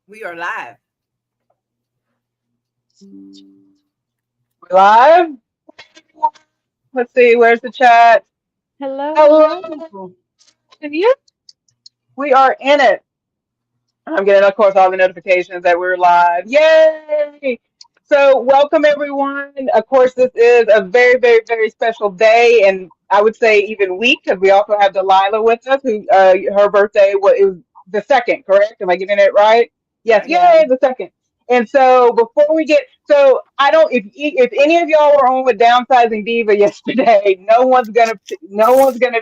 We are live. We're live. Let's see, where's the chat? Hello, Hello. hello. And you? We are in it. I'm getting, of course, all the notifications that we're live. Yay! So, welcome everyone. Of course, this is a very, very, very special day, and I would say even week because we also have Delilah with us, who her birthday was it was the second, correct? Am I getting it right? Yes, Right. Yeah. yay, the second. And so, before we get so, I don't if any of y'all were on with downsizing diva yesterday, no one's gonna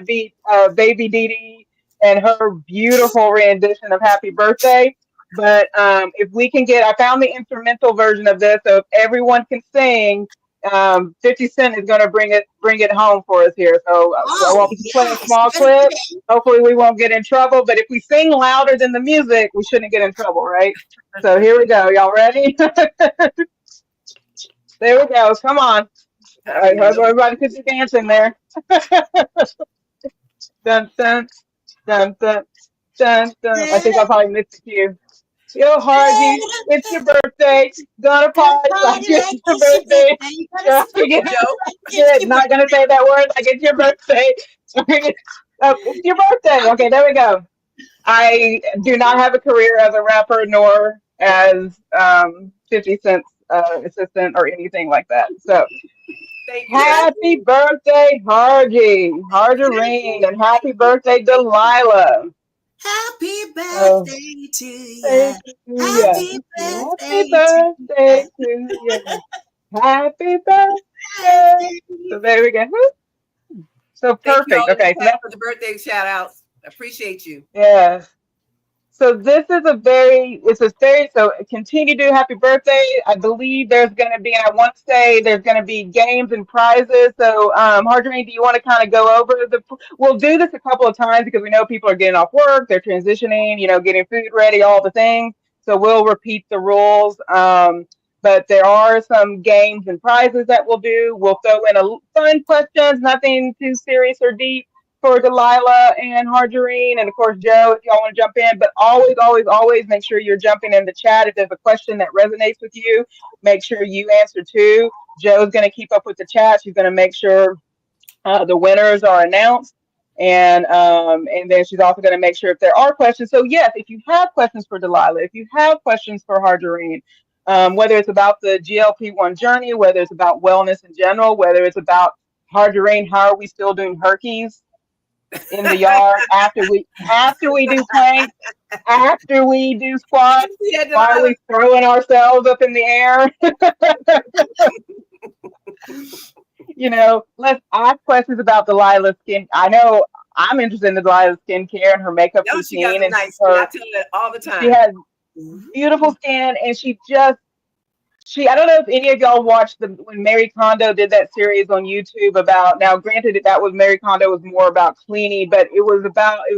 beat baby Dee Dee and her beautiful rendition of Happy Birthday. But if we can get, I found the instrumental version of this, so if everyone can sing, 50 Cent is going to bring it home for us here. So I Oh, want to play a yes. small clip. Okay. Hopefully we won't get in trouble. But if we sing louder than the music, we shouldn't get in trouble, right? So here we go. Y'all ready? There we go. Come on. All I right, already hope know. everybody puts your dance in there. Dun dun dun dun dun dun. I think I probably missed the cue. Yo, Hargy, it's your birthday. Gonna Gonna party like party it's like your it's your birthday. birthday. You gotta Yeah, sing, forget Joe. Like it's it. your Not gonna birthday. say that word like it's your birthday. It's your birthday. Okay, there we go. I do not have a career as a rapper nor as 50 Cent's assistant or anything like that. So Thank you, Joe. happy birthday, Hargy, Thank Harjarene, you. and happy Thank you. birthday, Thank you. Delilah. Happy Oh, birthday to ya. thank you. Happy Happy birthday to ya. birthday to you. Happy birthday. Birthday. So there we go. So Thank you perfect. all in the Okay, so chat that's for the birthday shout outs. Appreciate you. yes. So this is so continue to do happy birthday. I believe there's gonna be, and I want to say there's gonna be games and prizes. So Marjorie, do you want to kind of go over we'll do this a couple of times because we know people are getting off work, they're transitioning, getting food ready, all the things. So we'll repeat the rules. But there are some games and prizes that we'll do. We'll throw in fun questions, nothing too serious or deep for Delilah and Harjarene, and of course Joe, if y'all want to jump in. But always, always, always make sure you're jumping in the chat. If there's a question that resonates with you, make sure you answer too. Joe's going to keep up with the chat. She's going to make sure the winners are announced. And then she's also going to make sure if there are questions. So yes, if you have questions for Delilah, if you have questions for Harjarene, whether it's about the GLP-1 journey, whether it's about wellness in general, whether it's about Harjarene, how are we still doing herkies in the yard after we do planks, after we do You squats? see that, Why are Delilah? we throwing ourselves up in the air? Let's ask questions about Delilah's skin. I know I'm interested in Delilah's skincare and her makeup No, she got routine, some and nice skin. I tell her that all the she time. has Mhm. beautiful skin, and she I don't know if any of y'all watched the when Mary Kondo did that series on YouTube about, now granted that was Mary Kondo was more about cleaning, but it was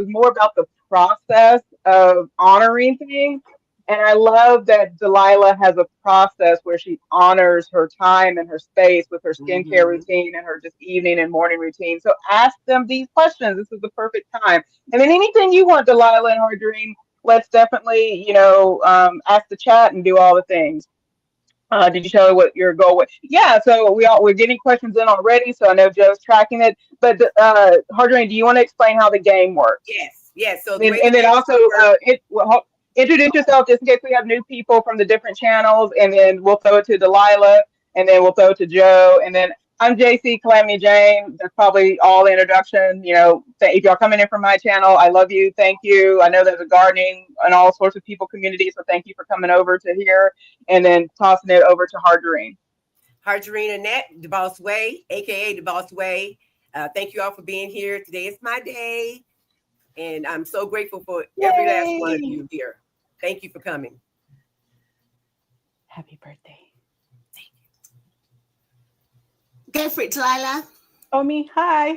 more about the process of honoring things. And I love that Delilah has a process where she honors her time and her space with her skincare Mhm. routine and her just evening and morning routine. So ask them these questions. This is the perfect time. And then anything you want, Delilah and her dream, let's definitely, ask the chat and do all the things. Did you tell her what your goal was? Yeah, so we're getting questions in already, so I know Joe's tracking it. But Hardrain, do you want to explain how the game works? Yes, yes. So the And, way the and then game is also going to work, introduce yourself just in case we have new people from the different channels, and then we'll throw it to Delilah, and then we'll throw it to Joe, and then I'm JC Calamity Jane. That's probably all the introduction. If y'all coming in from my channel, I love you. Thank you. I know there's a gardening and all sorts of people community, so thank you for coming over to here, and then tossing it over to Hardrain. Harjarene Annette, the Boss Way, aka the Boss Way. Thank you all for being here. Today is my day, and I'm so grateful for every last one of Yay! you here. Thank you for coming. Happy birthday. Go for it, Delilah. Oh, me. Hi.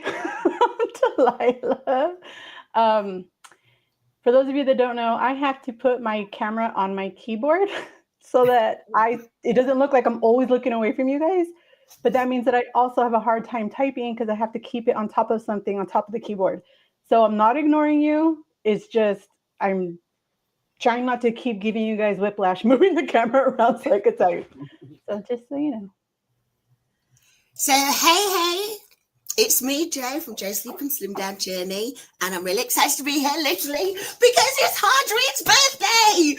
I'm Delilah. Um, for those of you that don't know, I have to put my camera on my keyboard so that it doesn't look like I'm always looking away from you guys. But that means that I also have a hard time typing because I have to keep it on top of something on top of the keyboard. So I'm not ignoring you. It's just I'm trying not to keep giving you guys whiplash, moving the camera around so I could tell you. So just so you know. So, hey, it's me, Jo, from Jo Sleep and Slim Down Journey, and I'm really excited to be here, literally, because it's Harjarene's birthday!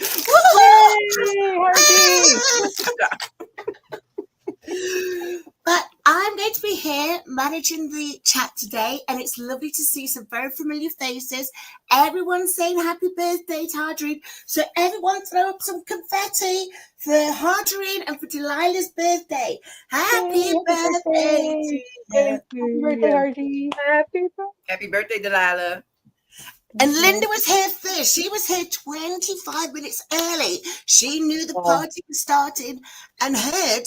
Hey, Harjie! But I'm going to be here managing the chat today, and it's lovely to see some very familiar faces. Everyone's saying happy birthday to Harjarene, so everyone throw up some confetti for Harjarene and for Delilah's birthday. Happy birthday to you. Happy birthday, Harjie. Happy birthday, Delilah. And Linda was here first. She was here 25 minutes early. She knew the party was starting and heard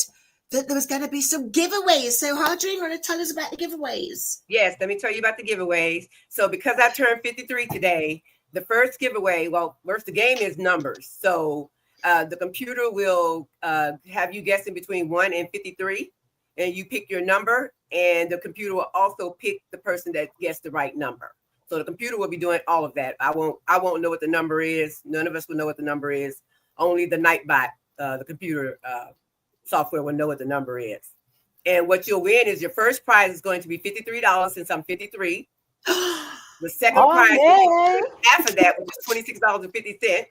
that there was going to be some giveaways. So, Harjarene, want to tell us about the giveaways? Yes, let me tell you about the giveaways. So, because I turned 53 today, the first giveaway, first the game is numbers. So, the computer will have you guessing between 1 and 53, and you pick your number, and the computer will also pick the person that gets the right number. So the computer will be doing all of that. I won't know what the number is. None of us will know what the number is. Only the Nightbot, the computer software, will know what the number is. And what you'll win is your first prize is going to be $53 since I'm 53. The second prize after that, which is $26.50.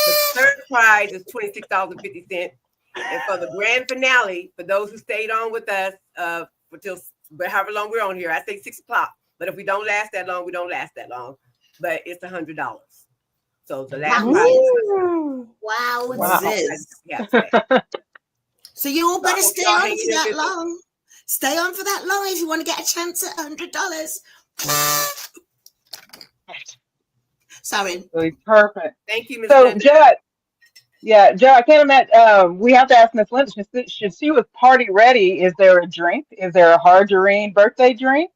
The third prize is $26.50. And for the grand finale, for those who stayed on with us until however long we're on here, I say 6 o'clock. But if we don't last that long, we don't last that long. But it's $100. So the last prize. Wow. Yeah. So you all better stay on for that long. Stay on for that long if you want to get a chance at $100. Sorry. Really perfect. Thank you, Ms. So, Linda. Joe, I can't imagine. We have to ask Miss Linda. Should she was party ready? Is there a drink? Is there a Harjarene birthday drink?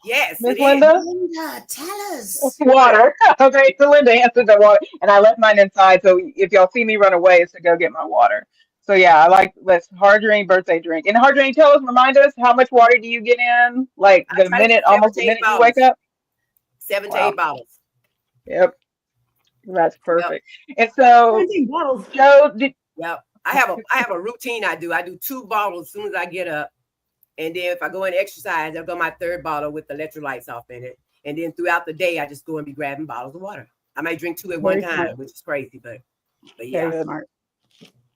Yes, Miss Linda? Linda, tell us. Water. Okay, so Linda answered the water, and I left mine inside. So if y'all see me run away, it's to go get my water. So yeah, I like this Harjarene birthday drink. And Harjarene, remind us, how much water do you get in? Like almost the minute you wake up? 7 to 8 bottles. Yep. That's perfect. Yep. And so, Joe, yep. I have a routine I do. I do 2 bottles as soon as I get up. And then if I go and exercise, I'll go my 3rd bottle with the electrolytes off in it. And then throughout the day, I just go and be grabbing bottles of water. I might drink 2 at one time, which is crazy, but yeah. Very smart.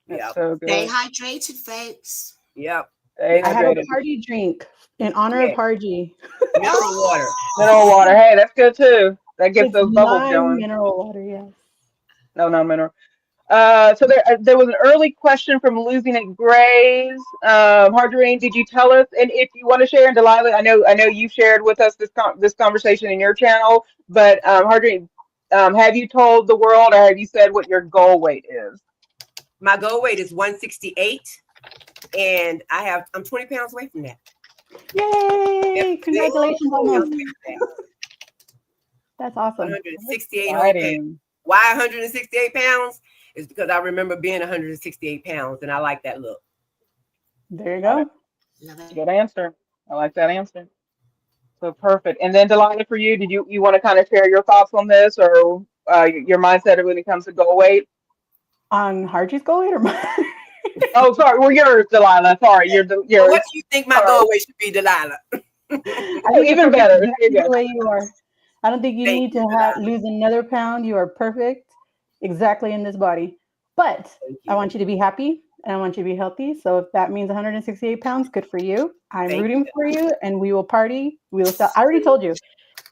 Yep. So good. Stay hydrated, folks. Yep. I have a party drink in honor of Harjie. Mineral water. Mineral water. Hey, that's good too. That gets those bubbles going. Mineral water, yes. No mineral. So there was an early question from Losing at Grays. Harjarene, did you tell us? And if you want to share, and Delilah, I know you shared with us this conversation in your channel. But Harjarene, have you told the world, or have you said what your goal weight is? My goal weight is 168, and I'm 20 pounds away from that. Yay! Congratulations on that. That's awesome. 168. Why 168 pounds? Is because I remember being 168 pounds, and I like that look. There you go. Good answer. I like that answer. So perfect. And then Delilah, for you, did you want to kind of share your thoughts on this, or your mindset when it comes to goal weight? On Harjie's goal weight or mine? Oh, sorry. Well, yours, Delilah. Sorry, yours. What do you think my goal weight should be, Delilah? Even better. There you go. The way you are. I don't think you need to lose another pound. You are perfect, exactly in this body. But I want you to be happy and I want you to be healthy. So if that means 168 pounds, good for you. I'm rooting for you, and we will party. We will sell. I already told you.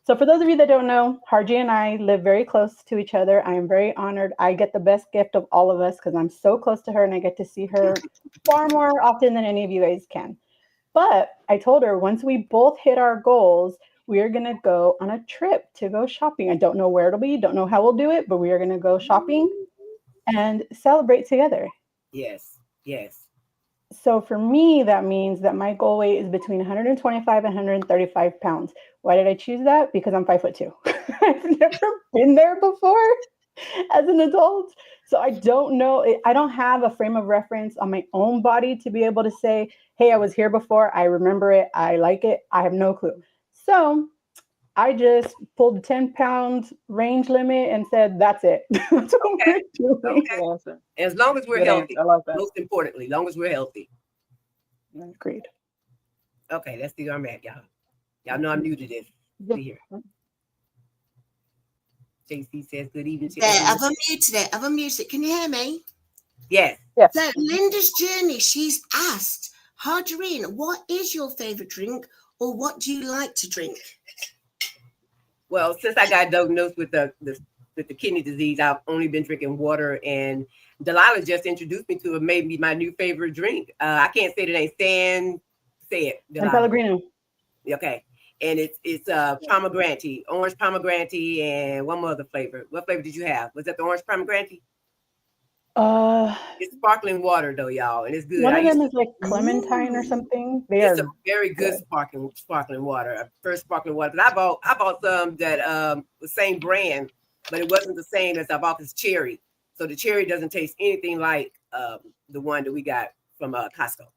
So for those of you that don't know, Harjie and I live very close to each other. I am very honored. I get the best gift of all of us because I'm so close to her, and I get to see her far more often than any of you guys can. But I told her once we both hit our goals, we are going to go on a trip to go shopping. I don't know where it'll be, don't know how we'll do it, but we are going to go shopping and celebrate together. Yes. So for me, that means that my goal weight is between 125 and 135 pounds. Why did I choose that? Because I'm 5'2". I've never been there before as an adult. So I don't know. I don't have a frame of reference on my own body to be able to say, hey, I was here before. I remember it. I like it. I have no clue. So I just pulled the 10-pound range limit and said, that's it. That's what Okay. we're doing. Okay. Good answer. As long as we're Good healthy, answer. I like that. most importantly, as long as we're healthy. Agreed. Okay, let's see where I'm at, y'all. Y'all know I'm new to this. See here. JC says, good evening to There, everyone. I've unmuted it. I've unmuted it. Can you hear me? Yes. So Linda's Journey, she's asked, Harjarene, what is your favorite drink, or what do you like to drink? Well, since I got diagnosed with the kidney disease, I've only been drinking water. And Delilah just introduced me to it, made me my new favorite drink. I can't say the name. Say it, And Delilah. Pellegrino. Okay. And it's pomegranate, orange pomegranate, and one more other flavor. What flavor did you have? Was that the orange pomegranate? It's sparkling water though, y'all, and it's good. One of them is like clementine or something. It's a very good sparkling water. First sparkling water. But I bought some that the same brand, but it wasn't the same as I bought this cherry. So the cherry doesn't taste anything like the one that we got from Costco.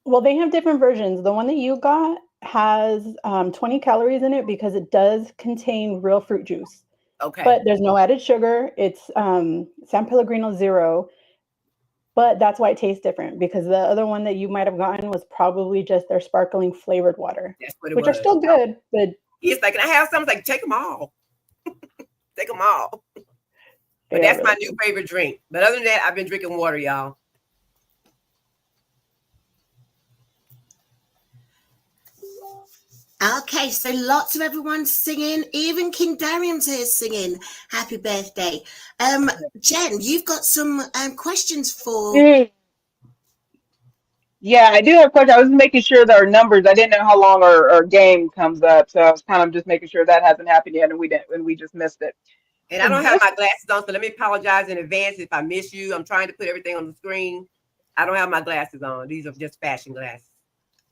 Well, they have different versions. The one that you got has 20 calories in it because it does contain real fruit juice. Okay. But there's no added sugar. It's San Pellegrino Zero. But that's why it tastes different, because the other one that you might have gotten was probably just their sparkling flavored water. That's what it which was. Are still good. But he's like, can I have some? Like, take them all. Take them all. But yeah, that's my new favorite drink. But other than that, I've been drinking water, y'all. Okay, so lots of everyone singing. Even King Darian's here singing happy birthday. Jen, you've got some questions for... Yeah, I do have questions. I was making sure that our numbers, I didn't know how long our game comes up, so I was kind of just making sure that hasn't happened yet, and we just missed it. And so I don't have my glasses on, so let me apologize in advance if I miss you. I'm trying to put everything on the screen. I don't have my glasses on. These are just fashion glasses.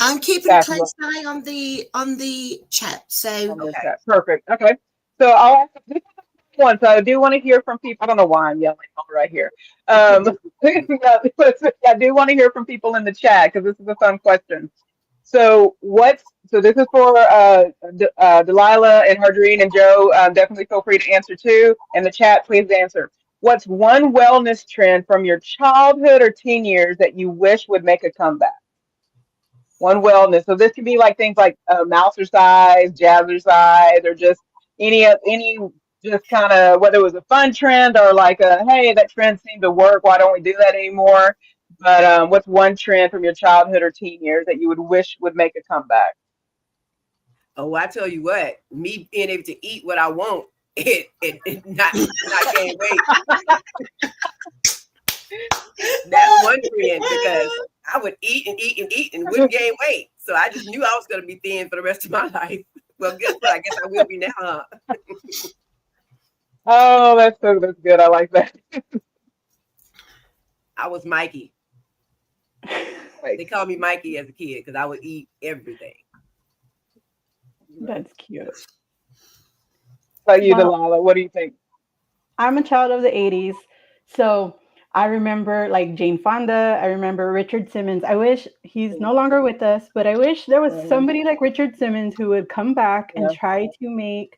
I'm keeping a close eye on the chat. So okay. Perfect. Okay. So I'll ask this one. So I do want to hear from people. I don't know why I'm yelling right here. I do want to hear from people in the chat because this is a fun question. So this is for Delilah and Harjarene and Joe. Definitely feel free to answer too. In the chat, please answer. What's one wellness trend from your childhood or teen years that you wish would make a comeback? One wellness. So this could be like things like Mousercise, Jazzercise, or just any just kind of, whether it was a fun trend or like hey, that trend seemed to work. Why don't we do that anymore? But what's one trend from your childhood or teen years that you would wish would make a comeback? Oh, I tell you what, me being able to eat what I want, it not gain weight. That's one trend, because I would eat and eat and eat and wouldn't gain weight. So I just knew I was going to be thin for the rest of my life. Well, guess what? I guess I will be now, huh? Oh, that's good. I like that. I was Mikey. They called me Mikey as a kid because I would eat everything. That's cute. So you, Delilah, what do you think? I'm a child of the 80s. So I remember like Jane Fonda. I remember Richard Simmons. I wish he's no longer with us, but I wish there was somebody like Richard Simmons who would come back and try to make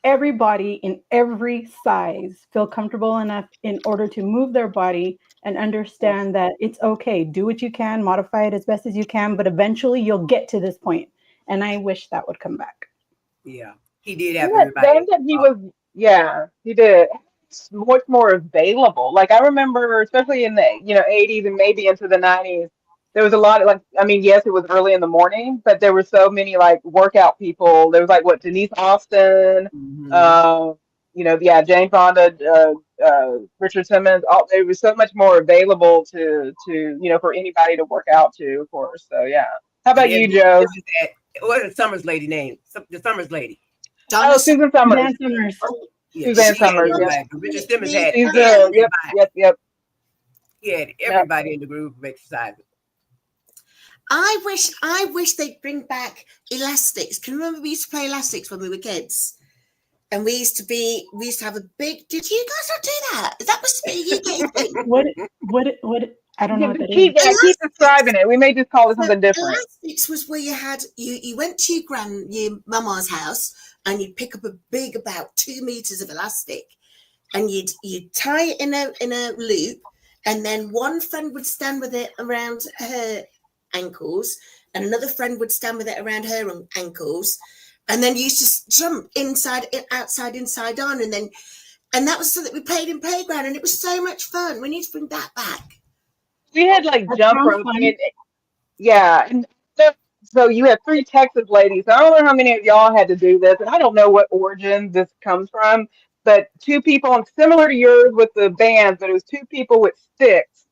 everybody in every size feel comfortable enough in order to move their body and understand that it's okay. Do what you can, modify it as best as you can, but eventually you'll get to this point. And I wish that would come back. Yeah, he did have everybody. He did. It's much more available. Like I remember, especially in the 80s and maybe into the 90s, there was a lot of yes, it was early in the morning, but there were so many like workout people. There was like Denise Austin, Jane Fonda, Richard Simmons. There was so much more available to for anybody to work out to, of course. So yeah. How about you, Joe? What's the Summers lady name? The Summers lady. Susan Summers. Suzanne Summers. Yeah. Richard Simmons had yep. He had everybody in the group of exercising. I wish they'd bring back elastics. Can you remember we used to play elastics when we were kids? And we used to have a big. Did you guys not do that? That must be a UK thing. What? I don't know what that is. Keep describing it. We may just call it So something different. elastics was where you went to your mama's house and you'd pick up a big about 2 meters of elastic and you'd tie it in a loop, and then one friend would stand with it around her ankles and another friend would stand with it around her ankles, and then you used to jump inside on, and that was something we played in playground, and it was so much fun. We need to bring that back. We had like That jump sounds rope. I fun. mean, yeah. And so you have three Texas ladies. I don't know how many of y'all had to do this, and I don't know what origin this comes from, but two people, and similar to yours with the bands, but it was two people with sticks,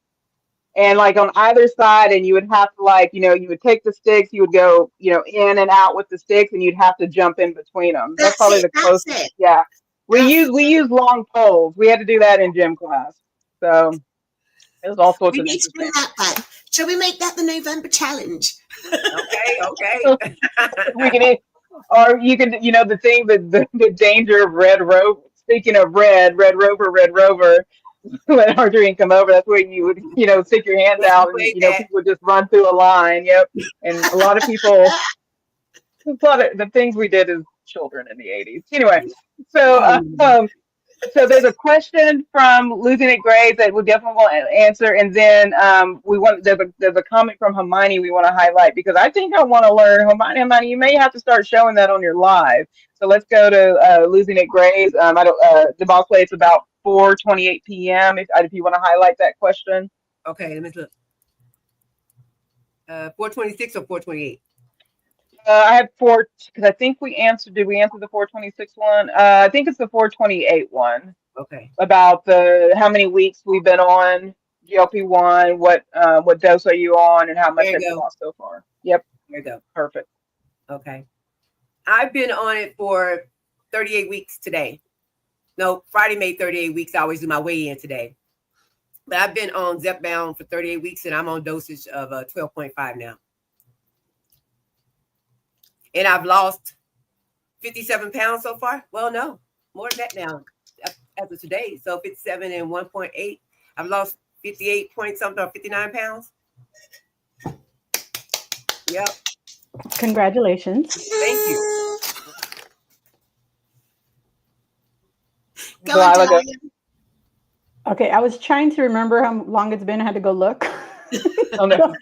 and like on either side, and you would have to like, you would take the sticks, you would go, in and out with the sticks, and you'd have to jump in between them. That's That's probably it. the That's closest. it. Yeah. We That's use we use long poles. We had to do that in gym class. So it was all sorts We of need to bring interesting. that back. Shall we make that the November challenge? Okay. We can, or you can, the thing that the danger of Red Rover. Speaking of Red Rover, when Harjarene come over, that's where you would, stick your hand Yes, we out, and played that. people would just run through a line. Yep, and a lot of people. A lot of the things we did as children in the '80s. Anyway, so so there's a question from Losing It Grades that we definitely will answer, and then there's a comment from Hermione we want to highlight because I think I want to learn Hermione. You may have to start showing that on your live. So let's go to Losing It Grades. I don't the boss play. It's about 4:28 p.m. If you want to highlight that question. Okay, let me look. 426 or 428? I have four because I think we answered. Did we answer the 426 one? I think it's the 428 one Okay. about the how many weeks we've been on GLP-1, what dose are you on, and how much There have you you go. lost so far? Yep, There you go. perfect. Okay. I've been on it for 38 weeks today. No, Friday made 38 weeks. I always do my weigh-in today. But I've been on Zepbound for 38 weeks, and I'm on dosage of 12.5 now. And I've lost 57 pounds so far. Well, no, more than that now as of today. So 57 and 1.8. I've lost 58 point something or 59 pounds. Yep. Congratulations. Thank you. Go on, Delilah, go. Delilah. Okay, I was trying to remember how long it's been. I had to go look. Oh, no.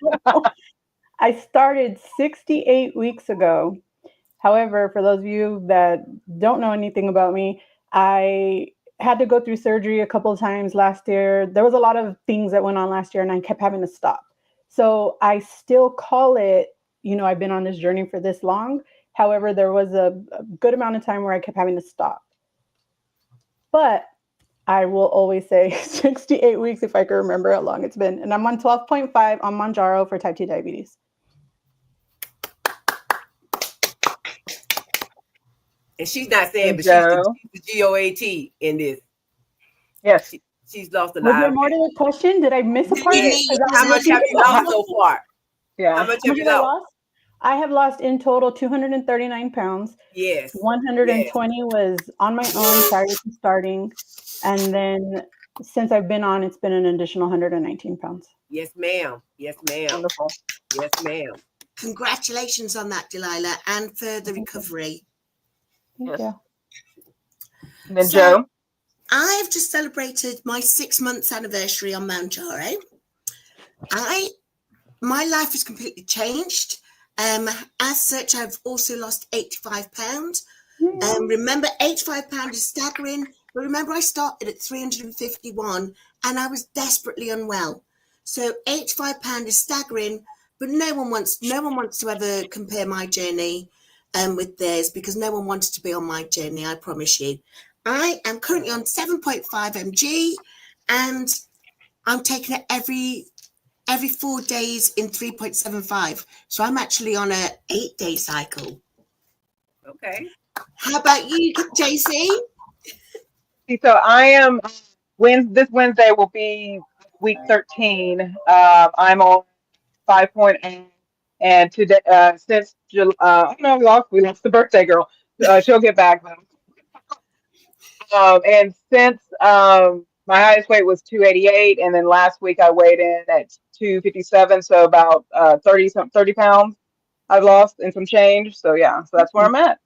I started 68 weeks ago. However, for those of you that don't know anything about me, I had to go through surgery a couple of times last year. There was a lot of things that went on last year and I kept having to stop. So I still call it, I've been on this journey for this long. However, there was a good amount of time where I kept having to stop. But I will always say 68 weeks if I can remember how long it's been. And I'm on 12.5 on Mounjaro for type 2 diabetes. And she's not saying, but she's the GOAT in this. Yes. She's lost a Was lot. there more to the question? Did I miss a part? How much have you lost so far? Yeah. How much have you lost? I have lost in total 239 pounds. Yes. 120 was on my own prior to starting. And then since I've been on, it's been an additional 119 pounds. Yes, ma'am. Yes, ma'am. Wonderful. Yes, ma'am. Congratulations on that, Delilah, and for the recovery. Thank you. And then So, Joe. I've just celebrated my 6 months anniversary on Mounjaro. My life has completely changed. As such, I've also lost 85 pounds. Remember, 85 pounds is staggering. But remember, I started at 351 and I was desperately unwell. So 85 pounds is staggering, but no one wants to ever compare my journey with theirs, because no one wanted to be on my journey, I promise you. I am currently on 7.5 mg and I'm taking it every 4 days in 3.75. So I'm actually on a 8-day cycle. Okay. How about you, JC? So I am. This Wednesday will be week 13. I'm on 5.8, and today since oh no, we lost the birthday girl. She'll get back though. And since my highest weight was 288, and then last week I weighed in at 257, so about 30 pounds I've lost and some change. So yeah, so that's where I'm at.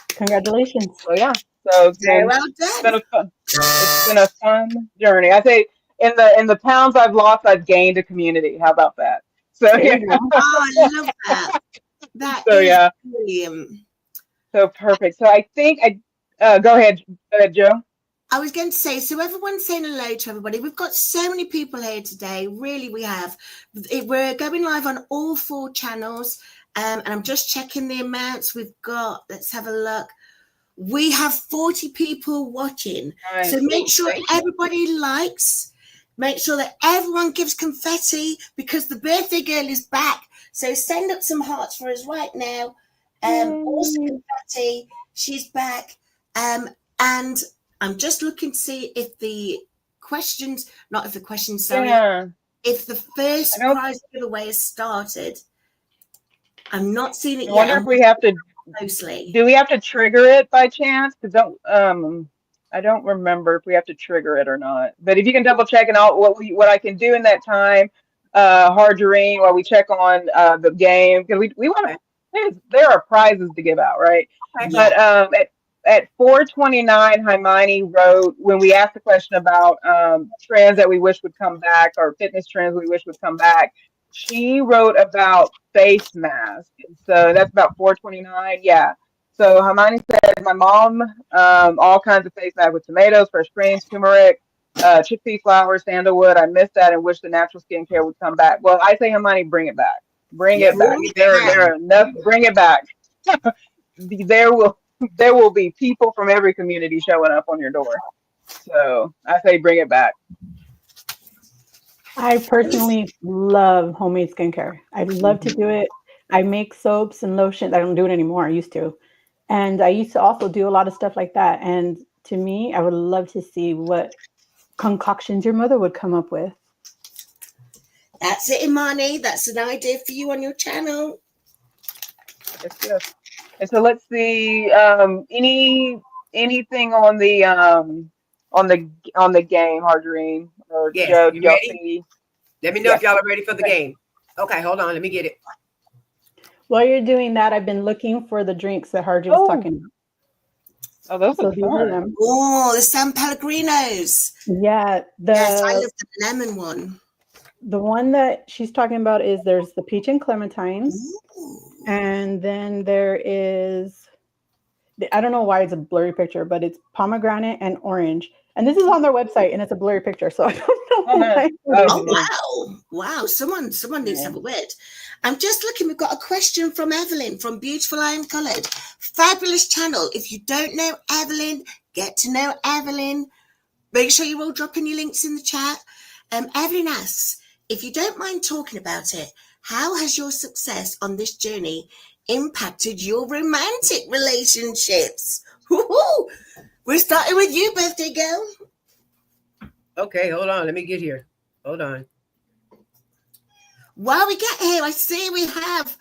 Congratulations. So yeah, so Very well it's done. been a fun journey. I say in the pounds I've lost, I've gained a community. How about that? So There yeah, you go. Oh, I love that. That so is yeah, brilliant. so perfect. So I think go ahead, Joe. I was going to say, so everyone's saying hello to everybody. We've got so many people here today. Really, we have. We're going live on all 4 channels. And I'm just checking the amounts we've got. Let's have a look. We have 40 people watching. Nice. So make sure Thank you. everybody likes. Make sure that everyone gives confetti because the birthday girl is back. So send up some hearts for us right now. Also confetti. She's back. And I'm just looking to see if the questions, not if the questions, sorry, Yeah. if the first I don't- prize giveaway has started. I'm not seeing it I yet. wonder I'm if we have to. closely. Do we have to trigger it by chance? Because I don't remember if we have to trigger it or not. But if you can double check and all what I can do in that time, Harjarene, while we check on the game, because we want to. There are prizes to give out, right? Okay. But at 4:29, Hermione wrote when we asked the question about trends that we wish would come back or fitness trends we wish would come back. She wrote about face masks. So that's about 4:29. Yeah. So Hermione said, my mom, all kinds of face masks with tomatoes, fresh greens, turmeric, chickpea flour, sandalwood. I miss that and wish the natural skincare would come back. Well, I say, Hermione, bring it back. Bring Yeah, it back. bring it There back. are enough. Bring it back. There will be people from every community showing up on your door. So I say, bring it back. I personally love homemade skincare. I love to do it. I make soaps and lotions. I don't do it anymore. I used to. And I used to also do a lot of stuff like that. And to me, I would love to see what concoctions your mother would come up with. That's it, Imani. That's an idea for you on your channel. Yes. And so let's see. Anything on the game, Harjarene or Yes, Joe? you Y'all ready? see? Let me know if Yes. y'all are ready for the game. Okay, hold on. Let me get it. While you're doing that, I've been looking for the drinks that Harji was talking about. Oh, those So are these are fun. them. Oh, the San Pellegrinos. Yeah, Yes, I love the lemon one. the one that she's talking about is there's the peach and clementines, Ooh. and then there is, I don't know why it's a blurry picture, but it's pomegranate and orange. And this is on their website, and it's a blurry picture, so I don't know why. Oh, wow. Someone needs to have a word. I'm just looking. We've got a question from Evelyn from Beautiful I Am Coloured. Fabulous channel. If you don't know Evelyn, get to know Evelyn. Make sure you're all dropping your links in the chat. Evelyn asks, if you don't mind talking about it, how has your success on this journey impacted your romantic relationships? Woo-hoo! We're starting with you, birthday girl. Okay, hold on. Let me get here. Hold on. While we get here, I see we have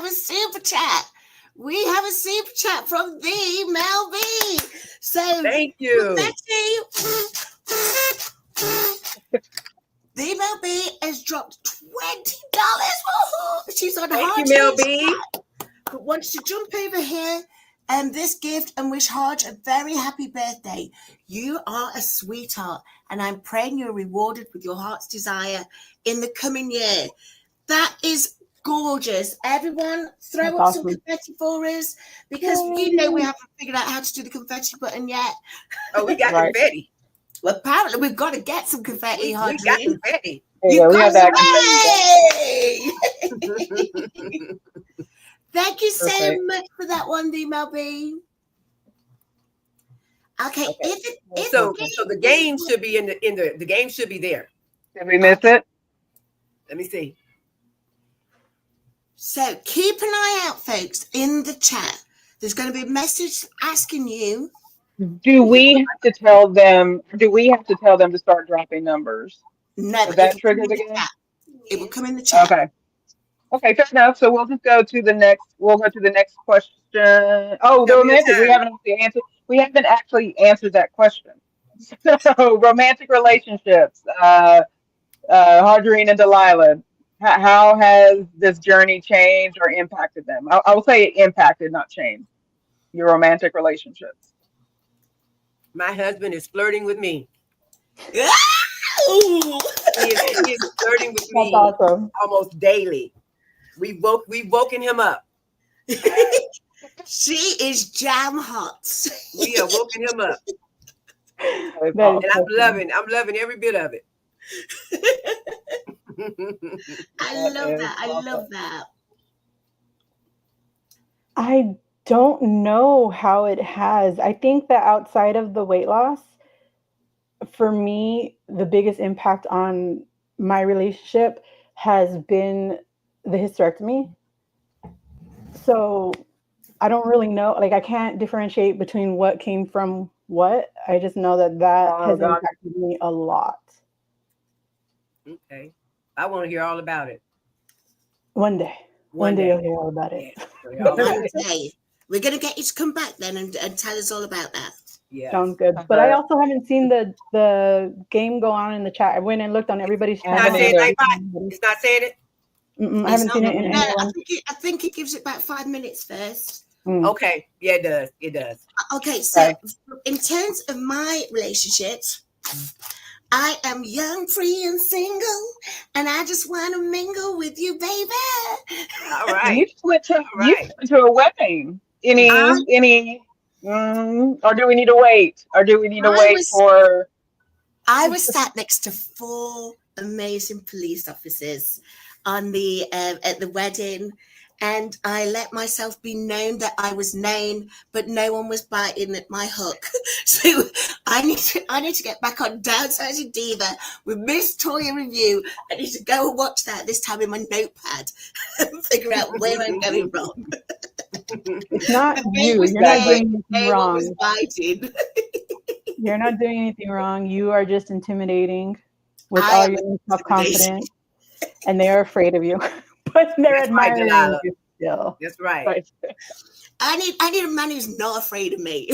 a super chat. We have a super chat from the Mel B. So Thank you. The Mel B has dropped $20. Woohoo! She's on Thank you, Harge Mel B. but wants to jump over here and this gift and wish Harge a very happy birthday. You are a sweetheart, and I'm praying you're rewarded with your heart's desire in the coming year. That is gorgeous. Everyone, throw up some confetti for us because you know we haven't figured out how to do the confetti button yet. Oh, we got confetti. Well, apparently we've got to get some confetti, We Harge. got confetti. You we have that confetti. Thank you so much for that one, Mel B. Okay. So the game should be the game should be there. Did we miss it? Let me see. So keep an eye out, folks, in the chat. There's going to be a message asking you. Do we have to tell them? Do we have to tell them to start dropping numbers? No, Does that trigger the game? It will come in the chat. Okay, fair enough. So we'll just go to the next. We'll go to the next question. Oh, there were messages. We haven't actually answered. We haven't actually answered that question. So romantic relationships, Harjarene and Delilah. How has this journey changed or impacted them? I will say it impacted, not changed. Your romantic relationships. My husband is flirting with me. Ooh. He is flirting with That's me awesome. almost daily. We've woken him up. She is jam hot. We are woken him up. That is That is And awesome. so funny. I'm loving every bit of it. I That love is that. I love awesome. that. I don't know how it has. I think that outside of the weight loss, for me, the biggest impact on my relationship has been the hysterectomy. So I don't really know. Like, I can't differentiate between what came from what. I just know that that Oh has God. impacted me a lot. Okay. I want to hear all about it One day, one one day you'll day. hear all about it. Yes. Tell you all One about it. day. We're going to get you to come back then and tell us all about that. Yes. Sounds good. But I Uh, also haven't seen the game go on in the chat. I went and looked on everybody's I It's not haven't channel, and I saying either. haven't Nightbot. seen anybody. It's not saying it. I It's haven't not. seen it in No, anyone. I think it gives it about 5 minutes first. Okay. Yeah, it does. It does. Okay, so Okay. in terms of my relationships, I am young, free, and single, and I just want to mingle with you, baby. All And you right. just went to All right. a wedding. I Any or do we need to wait? Or do we need to I wait was for I was sat next to four amazing police officers on the at the wedding, and I let myself be known that I was known, but no one was biting at my hook. So I need to get back on Downsizing Diva with Miss Toya Review. I need to go and watch that this time in my notepad and figure out where I'm going wrong. It's not And they you. was You're not there, exactly? doing anything no one was wrong. biting. You're not doing anything wrong. You are just intimidating with I all am your self intimidated. confidence, and they are afraid of you, but they're That's right, admiring Delilah. you still. That's right. Right. I need a man who's not afraid of me.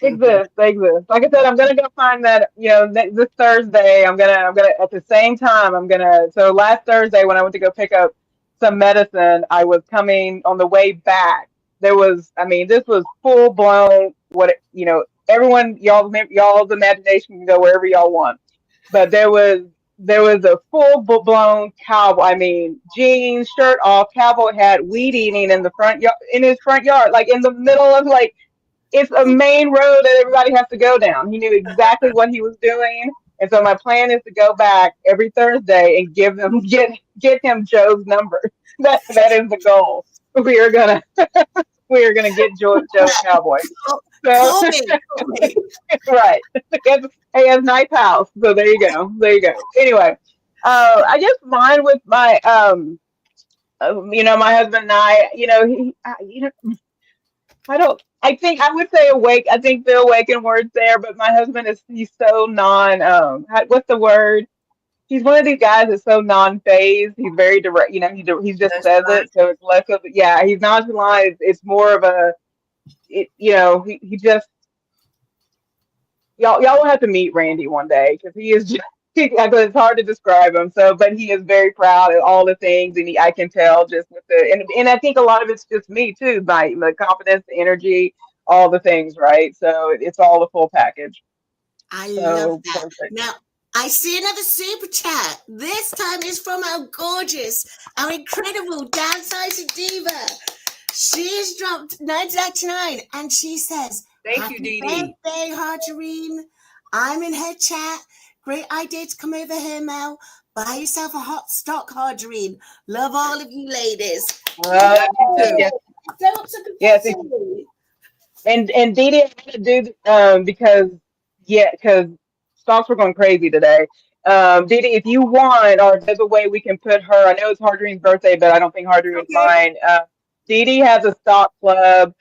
Exist. They exist. Like I said, I'm gonna go find that. This Thursday, I'm gonna at the same time. I'm gonna. So last Thursday, when I went to go pick up some medicine, I was coming on the way back. There was, I mean, this was full blown. Everyone, y'all's imagination can go wherever y'all want. But there was a full blown cowboy. I mean, jeans, shirt off, cowboy hat, weed eating in the front yard, in his front yard, like in the middle of like it's a main road that everybody has to go down. He knew exactly what he was doing. And so my plan is to go back every Thursday and get him Joe's number. That is the goal. We are gonna we are gonna get Joe Cowboy. So Call me, call me. right. He has nice house. So there you go. There you go. Anyway, I guess mine with my my husband and I, I don't. I think I would say awake. I think the awakened word's there, but my husband he's so non. What's the word? He's one of these guys that's so non-phased. He's very direct. He just says Nonchalant. it, so it's less of yeah. He's nonchalant. It's more of a he just y'all will have to meet Randy one day because he is just. It's hard to describe him. So, but he is very proud of all the things, and I can tell just with and I think a lot of it's just me too, my confidence, the energy, all the things, right? So it's all the full package. I love So that. perfect. Now, I see another super chat. This time is from our gorgeous, our incredible downsizing diva. She's dropped 9.99 and she says, Thank you, "Happy Dee Dee. birthday, Harjarene. I'm in her chat. Great idea to come over here, Mel. Buy yourself a hot stock, Harjarene. Love all of you ladies." Uh, Love you too. yes, Go up to yes, confetti. and Dee Dee, I'm gonna do because stocks were going crazy today. Dee Dee, if you want, or there's a way we can put her. I know it's Hardrene's birthday, but I don't think Hardrene's Okay. mine. Dee Dee has a stock club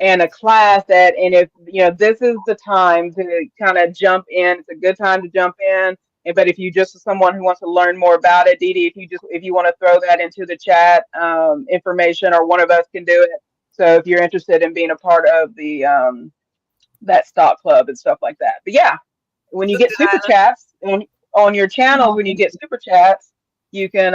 and a class and if this is the time to kind of jump in. It's a good time to jump in. But if you just are someone who wants to learn more about it, Dee Dee, if you want to throw that into the chat information, or one of us can do it. So if you're interested in being a part of that stock club and stuff like that. But yeah, when you Look, get super Delilah. chats on your channel, when you get super chats, you can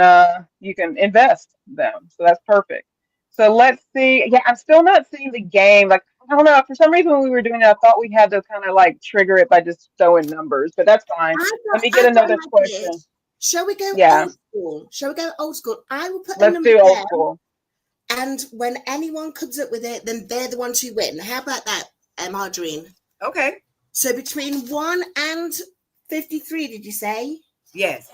invest them. So that's perfect. So let's see. Yeah, I'm still not seeing the game. Like I don't know. For some reason when we were doing it, I thought we had to kind of like trigger it by just throwing numbers, but that's fine. Let me get I've got an another idea. question. Shall we go Yeah, old school? Shall we go old school? I will put a let's number do old there, school. and when anyone comes up with it, then they're the ones who win. How about that, Harjarene? Okay. So between 1 and 53, did you say? Yes.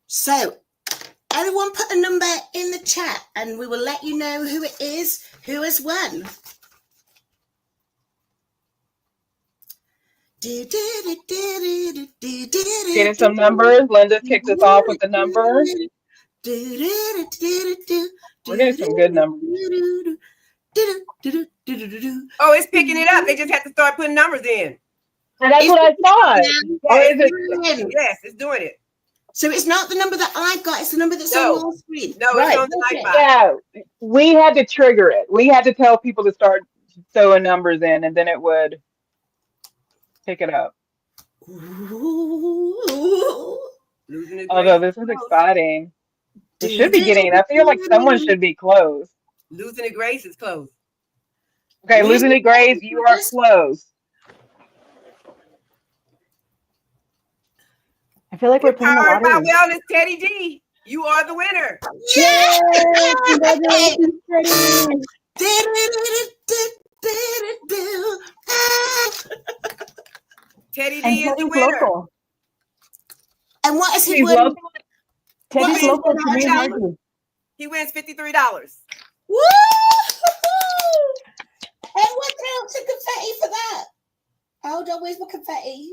So everyone put a number in the chat, and we will let you know who it is who has won. Getting some numbers. Linda kicked us off with the numbers. We're getting some good numbers. Oh, it's picking it up. They just have to start putting numbers in. And that's what I thought. Yeah, Or is it? Yes, it's doing it. So it's not the number that I've got, it's the number that's No. on your screen. No, Right. it's on the iPod. Yeah, we had to trigger it. We had to tell people to start throwing numbers in, and then it would pick it up. Losing the Although grace. this is exciting. We should be getting. I feel like someone should be close. Losing the grace is close. Okay, losing the grace, you are close. I feel like we're playing the Powered by lottery. Wellness, Teddy D. You are the winner. Yeah! Congratulations, Teddy. Teddy And D is the Teddy's winner. local. And what is he He's won? local. Teddy's What? local to me and $100? Margie. He wins $53. Woo! Everyone throw up some confetti for that. Hold on, where's my confetti?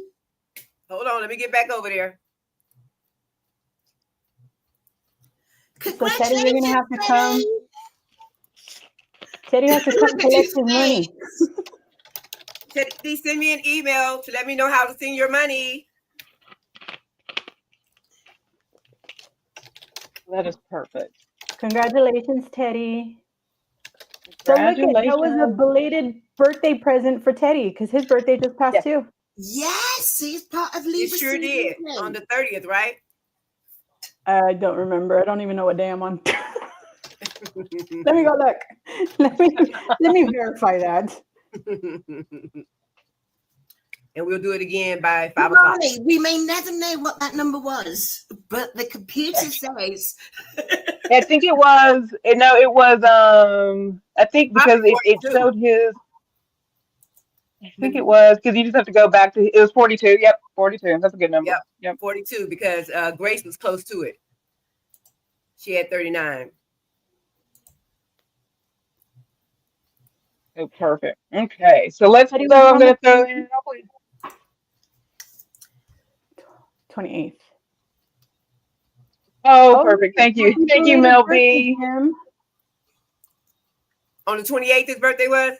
Hold on, let me get back over there. So Teddy, you're gonna have to come. Teddy has to come collect his money. Teddy D, send me an email to let me know how to send your money. That is perfect. Congratulations, Teddy. So look at that was a belated birthday present for Teddy because his birthday just passed too. Yes, he's part of You Libra. sure did. On the 30th, right? I don't remember. I don't even know what day I'm on. Let me go look. Let me verify that. And we'll do it again by 5 o'clock. We may never know what that number was, but the computer says. I think it was. No, it was. I think because it showed his. I think it was because you just have to go back to. It was 42. Yep, 42. That's a good number. Yep. 42 because Grace was close to it. She had 39. Oh, perfect. Okay, so let's. So I'm going to throw in. 28th. Oh, perfect. Thank you. Thank you, Mel B. On the 28th, his birthday was?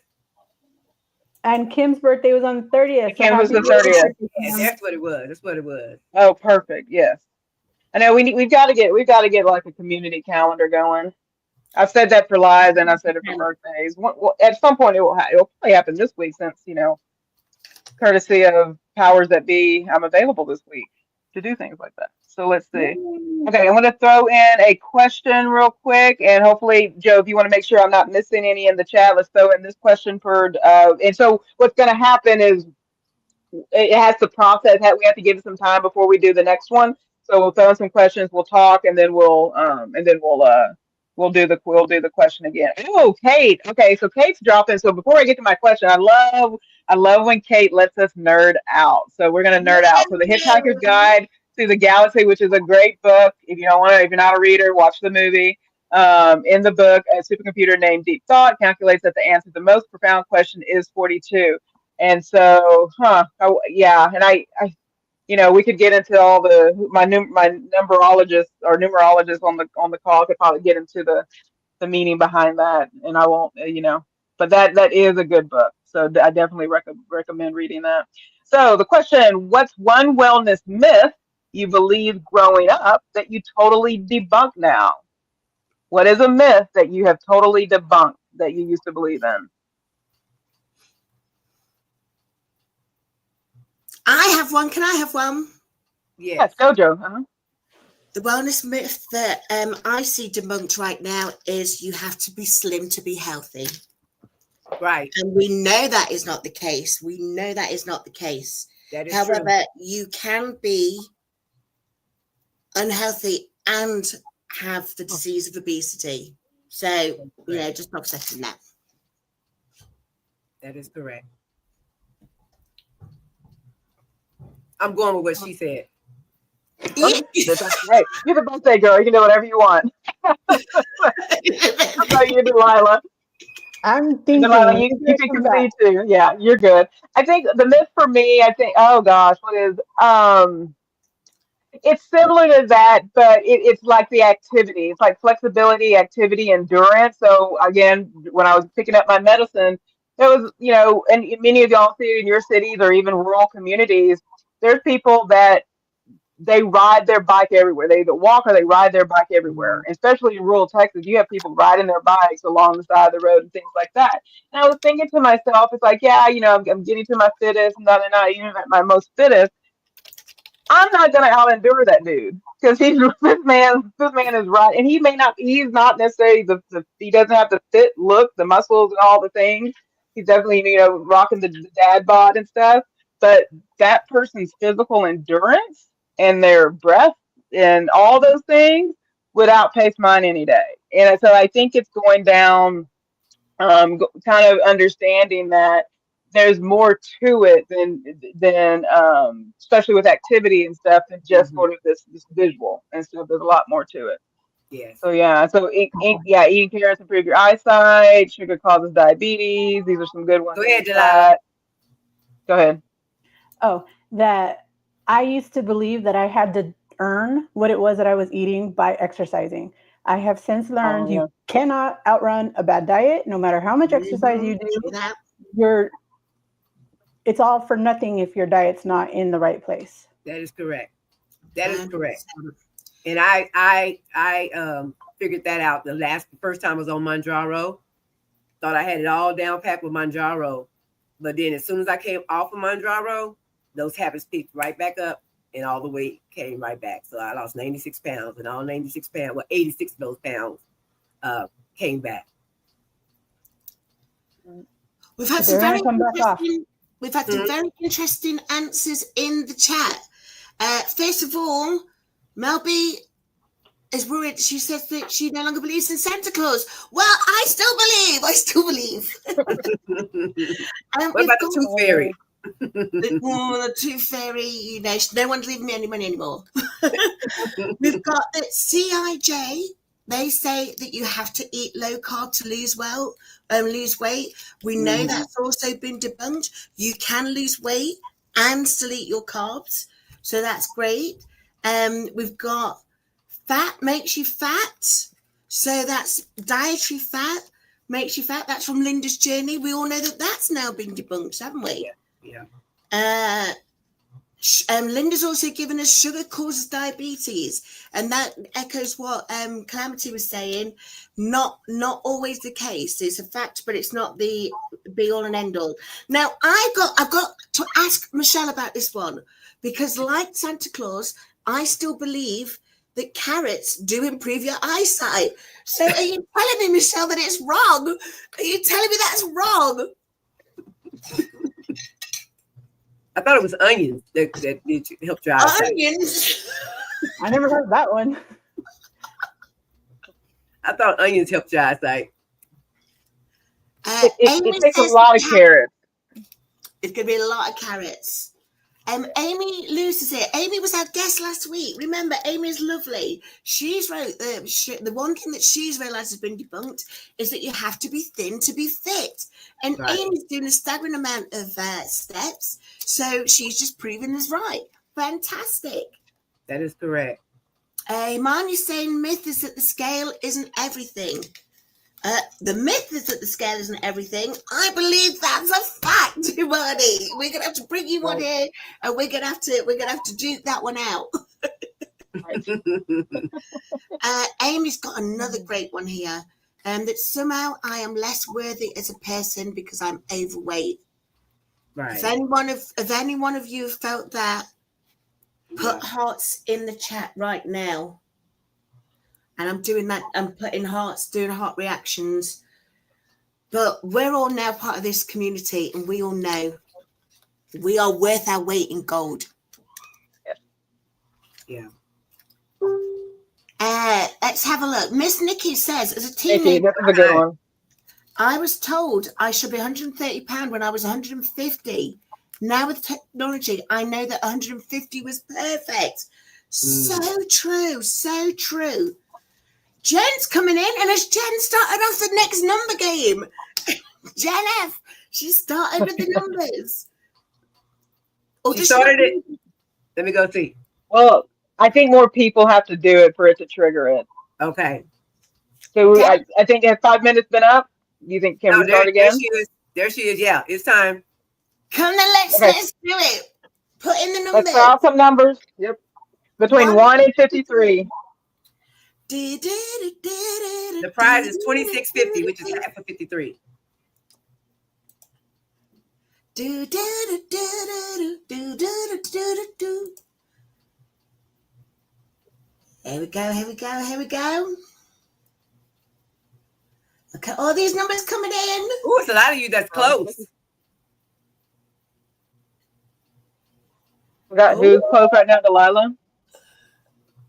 And Kim's birthday was on the 30th. Kim was the 30th. Yes, that's what it was. That's what it was. Oh, perfect. Yes. I know we've got to get like a community calendar going. I've said that for lives and I've said it for birthdays. Well, at some point it'll probably happen this week since, courtesy of powers that be, I'm available this week to do things like that. So let's see. Okay, I'm going to throw in a question real quick, and hopefully, Joe, if you want to make sure I'm not missing any in the chat, let's throw in this question for. And so what's going to happen is it has to process. We have to give it some time before we do the next one. So we'll throw in some questions, we'll talk, and then we'll do the question again. Oh, Kate. Okay, so Kate's dropping. So before I get to my question, I love when Kate lets us nerd out. So we're gonna nerd out. So the Hitchhiker's Guide to the Galaxy, which is a great book. If you're not a reader, watch the movie. In the book, a supercomputer named Deep Thought calculates that the answer to the most profound question is 42. And so, and I we could get into all my numerologists on the call could probably get into the meaning behind that, and I won't, but that is a good book. So I definitely recommend reading that. So the question: what's one wellness myth you believed growing up that you totally debunk now? What is a myth that you have totally debunked that you used to believe in? I have one. Can I have one? Yes, Yes. Jojo. Uh-huh. The wellness myth that I see debunked right now is you have to be slim to be healthy. Right. And we know that is not the case. We know that is not the case. That is However, true. you can be unhealthy and have the disease of obesity. So, just not accepting that. That is correct. I'm going with what she said. That's great. You're the birthday girl. You can do whatever you want. How about you, Delilah? I'm thinking. Delilah, you can concede too. Yeah, you're good. I think the myth for me, oh gosh, what is, it's similar to that, but it's like the activity. It's like flexibility, activity, endurance. So again, when I was picking up my medicine, there was, and many of y'all see it in your cities or even rural communities. There's people that they ride their bike everywhere. They either walk or they ride their bike everywhere. Especially in rural Texas, you have people riding their bikes along the side of the road and things like that. And I was thinking to myself, it's like, yeah, I'm getting to my fittest, not even at my most fittest. I'm not gonna out endure that dude because he's this man is right, and he's not necessarily he doesn't have the fit look, the muscles and all the things. He's definitely rocking the dad bod and stuff, but that person's physical endurance and their breath and all those things would outpace mine any day. And so I think it's going down, kind of understanding that there's more to it than especially with activity and stuff than just sort of this visual and stuff. There's a lot more to it. Yes. So yeah, eating carrots improve your eyesight. Sugar causes diabetes. These are some good ones. Go ahead, Delilah. Go ahead. Oh, that I used to believe that I had to earn what it was that I was eating by exercising. I have since learned you cannot outrun a bad diet, no matter how much exercise you do. It's all for nothing if your diet's not in the right place. That is correct. That is correct. And I figured that out the first time I was on Manjaro. Thought I had it all down packed with Manjaro. But then as soon as I came off of Manjaro, those habits picked right back up and all the weight came right back. So I lost 96 pounds and all 96 pounds, 86 of those pounds came back. We've had some very interesting answers in the chat. First of all, Melby is worried. She says that she no longer believes in Santa Claus. Well, I still believe. What about the Tooth Fairy? The Tooth Fairy, no one's leaving me any money anymore. We've got the CIJ. They say that you have to eat low carb to lose weight. We know that's also been debunked. You can lose weight and still eat your carbs. So that's great. We've got fat makes you fat. So that's dietary fat makes you fat. That's from Linda's Journey. We all know that that's now been debunked, haven't we? Yeah. Linda's also given us sugar causes diabetes, and that echoes what Calamity was saying. Not always the case. It's a fact, but it's not the be all and end all. Now I've got to ask Michelle about this one, because like Santa Claus, I still believe that carrots do improve your eyesight. So are you telling me, Michelle, that it's wrong? Are you telling me that's wrong? I thought it was onions that helped your eyesight. Onions? I never heard that one. I thought onions helped your eyesight. It takes a lot of carrots. It's going to be a lot of carrots. Amy Lewis is here. Amy was our guest last week. Remember, Amy is lovely. She's wrote the one thing that she's realised has been debunked is that you have to be thin to be fit. And right. Amy's doing a staggering amount of steps, so she's just proving us right. Fantastic. That is correct. Marnie's saying myth is that the scale isn't everything. The myth is that the scale isn't everything. I believe that's a fact, Marnie. We're gonna have to bring you one here, and we're gonna have to duke that one out. Amy's got another great one here. That somehow I am less worthy as a person because I'm overweight. Right. If any one of you felt that, put hearts in the chat right now. And I'm doing that. I'm putting hearts, doing heart reactions. But we're all now part of this community, and we all know we are worth our weight in gold. Yeah. Let's have a look. Miss Nikki says, as a Nikki, teenager, this is a good one. I was told I should be £130 when I was 150. Now with technology, I know that 150 was perfect. So true, so true. Jen's coming in, and as Jen started off the next number game, Jen F, she started with the numbers. Or She started it. Let me go see. Well, I think more people have to do it for it to trigger it. Okay. So I think has 5 minutes been up? You think can we start again? There she is. There she is. Yeah, it's time. Come on, let's do it. Put in the numbers. Let's throw out some numbers. Yep. Between 1 and 53. The prize is $26.50, which is half of 53. Here we go, here we go, here we go. Look at all these numbers coming in. Ooh, it's a lot of you that's close. We got who's close right now, Delilah?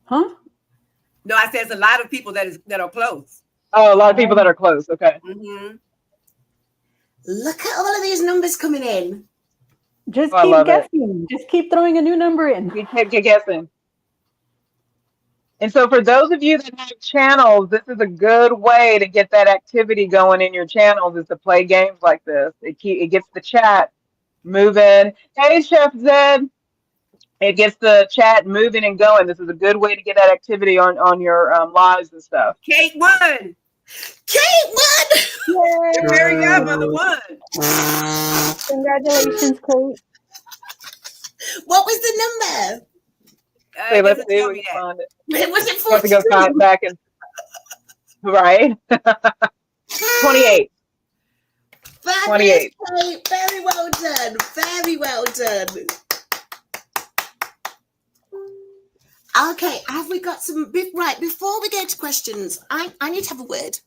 Huh? No, I said it's a lot of people that are close. Oh, a lot of people that are close. Okay. Mm-hmm. Look at all of these numbers coming in. Just keep guessing. Just keep throwing a new number in. Keep guessing. And so for those of you that have channels, this is a good way to get that activity going in your channels, is to play games like this. It gets the chat moving. Hey, Chef Zed. It gets the chat moving and going. This is a good way to get that activity on your lives and stuff. Kate won. Kate won. Your fairy godmother won. Congratulations, Kate. What was the number? Hey, let's see. We found it. Was it 42? We have to go count back and right. 28. Fabulous, 28. Kate. Very well done. Very well done. Okay, have we got some right before we go to questions? I need to have a word.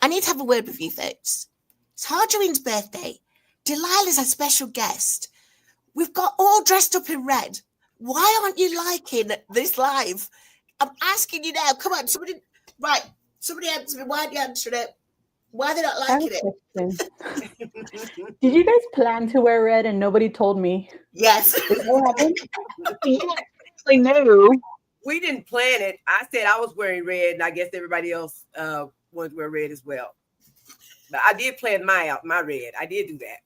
I need to have a word with you folks. It's Harjarene's birthday. Delilah's our special guest. We've got all dressed up in red. Why aren't you liking this live? I'm asking you now. Come on, somebody answer me. Why aren't you answering it? Why are they not liking it? Did you guys plan to wear red and nobody told me? Yes. What happened? We knew. We didn't plan it. I said I was wearing red, and I guess everybody else wanted to wear red as well. But I did plan my red. I did do that.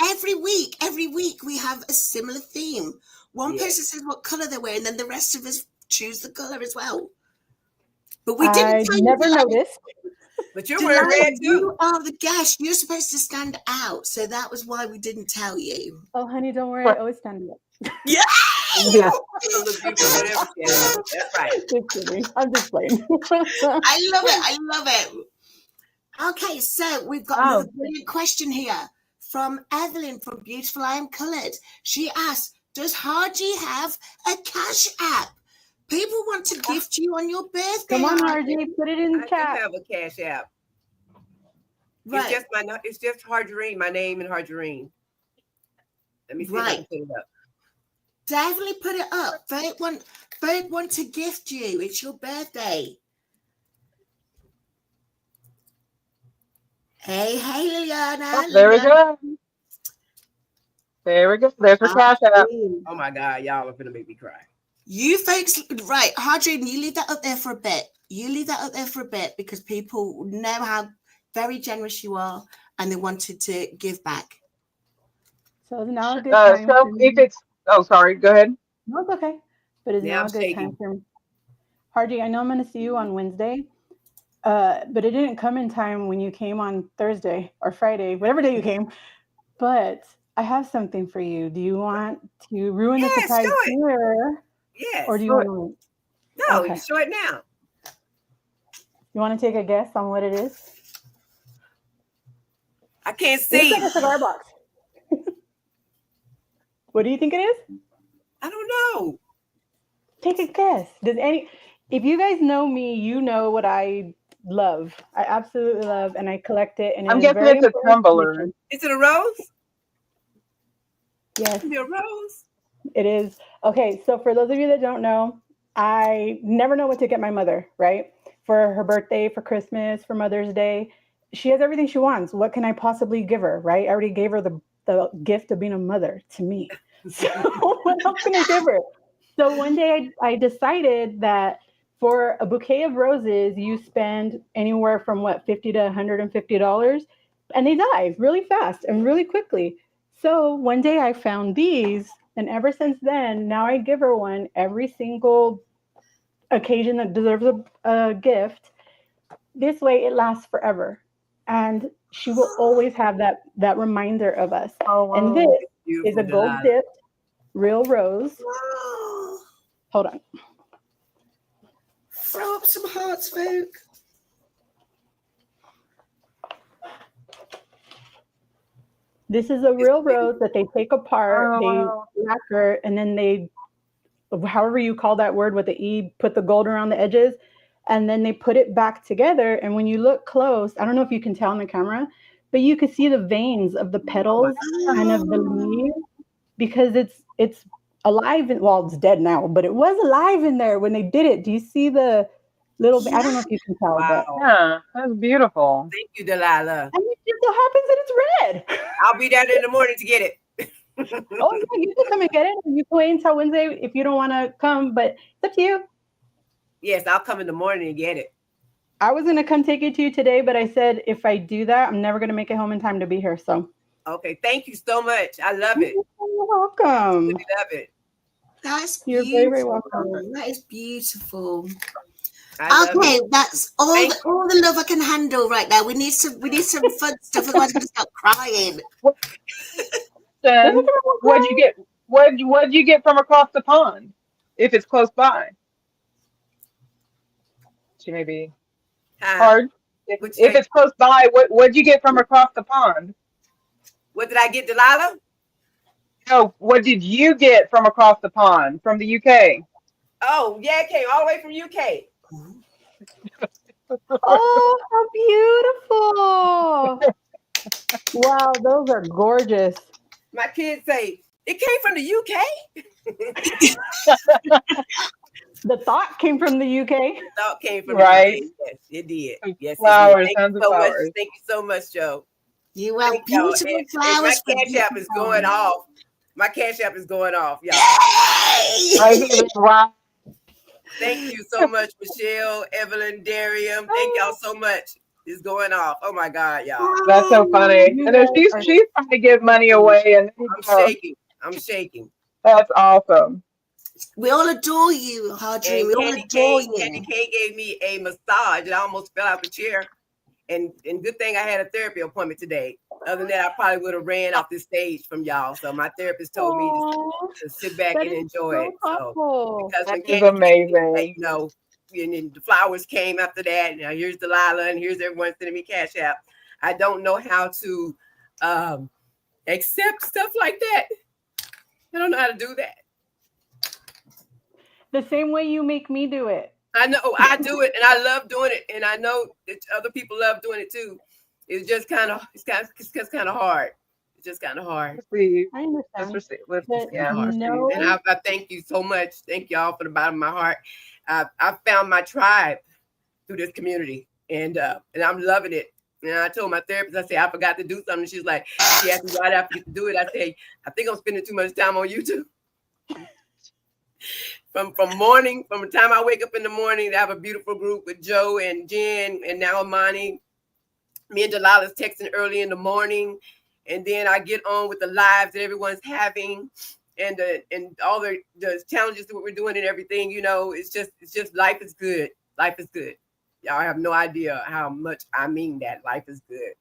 Every week we have a similar theme. One person says what color they're wearing, then the rest of us choose the color as well. But we didn't. I never noticed. But you're wearing red too. You are the guest. You're supposed to stand out, so that was why we didn't tell you. Oh, honey, don't worry. I always stand up. Yeah. Yeah. That's right. I'm just playing. I love it. Okay, so we've got another brilliant question here from Evelyn from Beautiful I Am Coloured. She asks, does Harji have a cash app? People want to gift you on your birthday. Come on, Harji, put it in the chat. I do have a cash app. Right. It's just Harjarene, my name and Harjarene. Let me see if I can put it up. Definitely put it up. They want to gift you. It's your birthday. Hey, Liliana. Oh, there we go. There we go. There's her cash app. Oh my God, y'all are gonna make me cry. You folks, right, Harjarene, you leave that up there for a bit. Because people know how very generous you are and they wanted to give back. So now a good time. So if it's, sorry, go ahead. No, it's okay. But it's now a good time for me. Harji, I know I'm going to see you on Wednesday, but it didn't come in time when you came on Thursday or Friday, whatever day you came. But I have something for you. Do you want to ruin the surprise here? Yes. Or do you want to? No, you show it now. You want to take a guess on what it is? I can't It looks see. like a cigar box. What do you think it is? I don't know. Take a guess. If you guys know me, you know what I love. I absolutely love, and I collect it, and it I'm is guessing very it's a important to my tumbler. kids. Is it a rose? Yes, Is it a rose? it is. Okay, so for those of you that don't know, I never know what to get my mother, right? For her birthday, for Christmas, for Mother's Day. She has everything she wants. What can I possibly give her, right? I already gave her the gift of being a mother to me. So what else can I give her? So one day I decided that for a bouquet of roses, you spend anywhere from what, 50 to $150, and they die really fast and really quickly. So one day I found these, and ever since then, now I give her one every single occasion that deserves a gift. This way it lasts forever. And she will always have that reminder of us. Oh, And this wow. It's is beautiful, a gold Delilah. dipped real rose. Oh, Hold on. throw up some hearts, folk. This is a real rose that they take apart, Oh, they wow. lacquer, and then they, however you call that word with the E, put the gold around the edges, and then they put it back together. And when you look close, I don't know if you can tell on the camera, but you can see the veins of the Oh my petals, kind of the leaves, because it's alive. Well, it's dead now, but it was alive in there when they did it. Do you see the little? I don't know if you can tell, but wow. Yeah, that's beautiful. Thank you, Delilah. and it just so happens that it's red. I'll be there in the morning to get it. Oh yeah, you can come and get it. You can wait until Wednesday if you don't want to come, but it's up to you. Yes, I'll come in the morning and get it. I was gonna come take it to you today, but I said if I do that, I'm never gonna make it home in time to be here. So Okay, thank you so much. I love it. you're welcome. Really love it. That's You're very, very beautiful. welcome. That is beautiful. I love Okay, it. that's all Thank all the love I can handle right now. We need some fun stuff, otherwise I'm gonna start crying. Then what'd you get? What'd you get from across the pond? If it's close by, she may be hard. If, What'd you if say? it's close by, what'd you get from across the pond? What did I get, Delilah? No, what did you get from across the pond from the UK? Oh, yeah, it came all the way from UK. Oh, how beautiful! Wow, those are gorgeous. My kids say, it came from the UK? The thought came from the UK. Thought came from Right. the UK. Yes, it did. Some Yes, it flowers, did. Thank tons you of so much. flowers. Thank you so much, Joe. You have Thank y'all. beautiful And flowers. my for cash app is beautiful going flowers. off. My cash app is going off, y'all. Yay! Wow. Thank you so much, Michelle, Evelyn, Darium. Thank y'all so much. It's going off. Oh my God, y'all. That's so funny. You And then guys are she's trying to give money away, and I'm shaking. I'm shaking. that's awesome. We all adore you, Harjarene. And We all Candy adore K you. gave me a massage, and I almost fell out the chair. And good thing I had a therapy appointment today. Other than that, I probably would have ran off this stage from y'all. So my therapist told me to sit back that and is enjoy so it. So thoughtful. because That when is Candy came, amazing. you know, and then the flowers came after that. Now here's Delilah, and here's everyone sending me cash app. I don't know how to accept stuff like that. I don't know how to do that. The same way you make me do it. I know I do it, and I love doing it, and I know that other people love doing it too. It's just kind of hard. It's just kind of hard. Receive. I Just understand. receive. But Yeah. no, And I thank you so much. Thank y'all from the bottom of my heart. I found my tribe through this community, and I'm loving it. And I told my therapist, I said, I forgot to do something. She's like, she asked me why did I forget to do it. I said, I think I'm spending too much time on YouTube. From the time I wake up in the morning, I have a beautiful group with Joe and Jen and now Amani. Me and Delilah's texting early in the morning, and then I get on with the lives that everyone's having, and all the challenges that we're doing and everything. You know, it's just life is good. Life is good. Y'all have no idea how much I mean that. Life is good.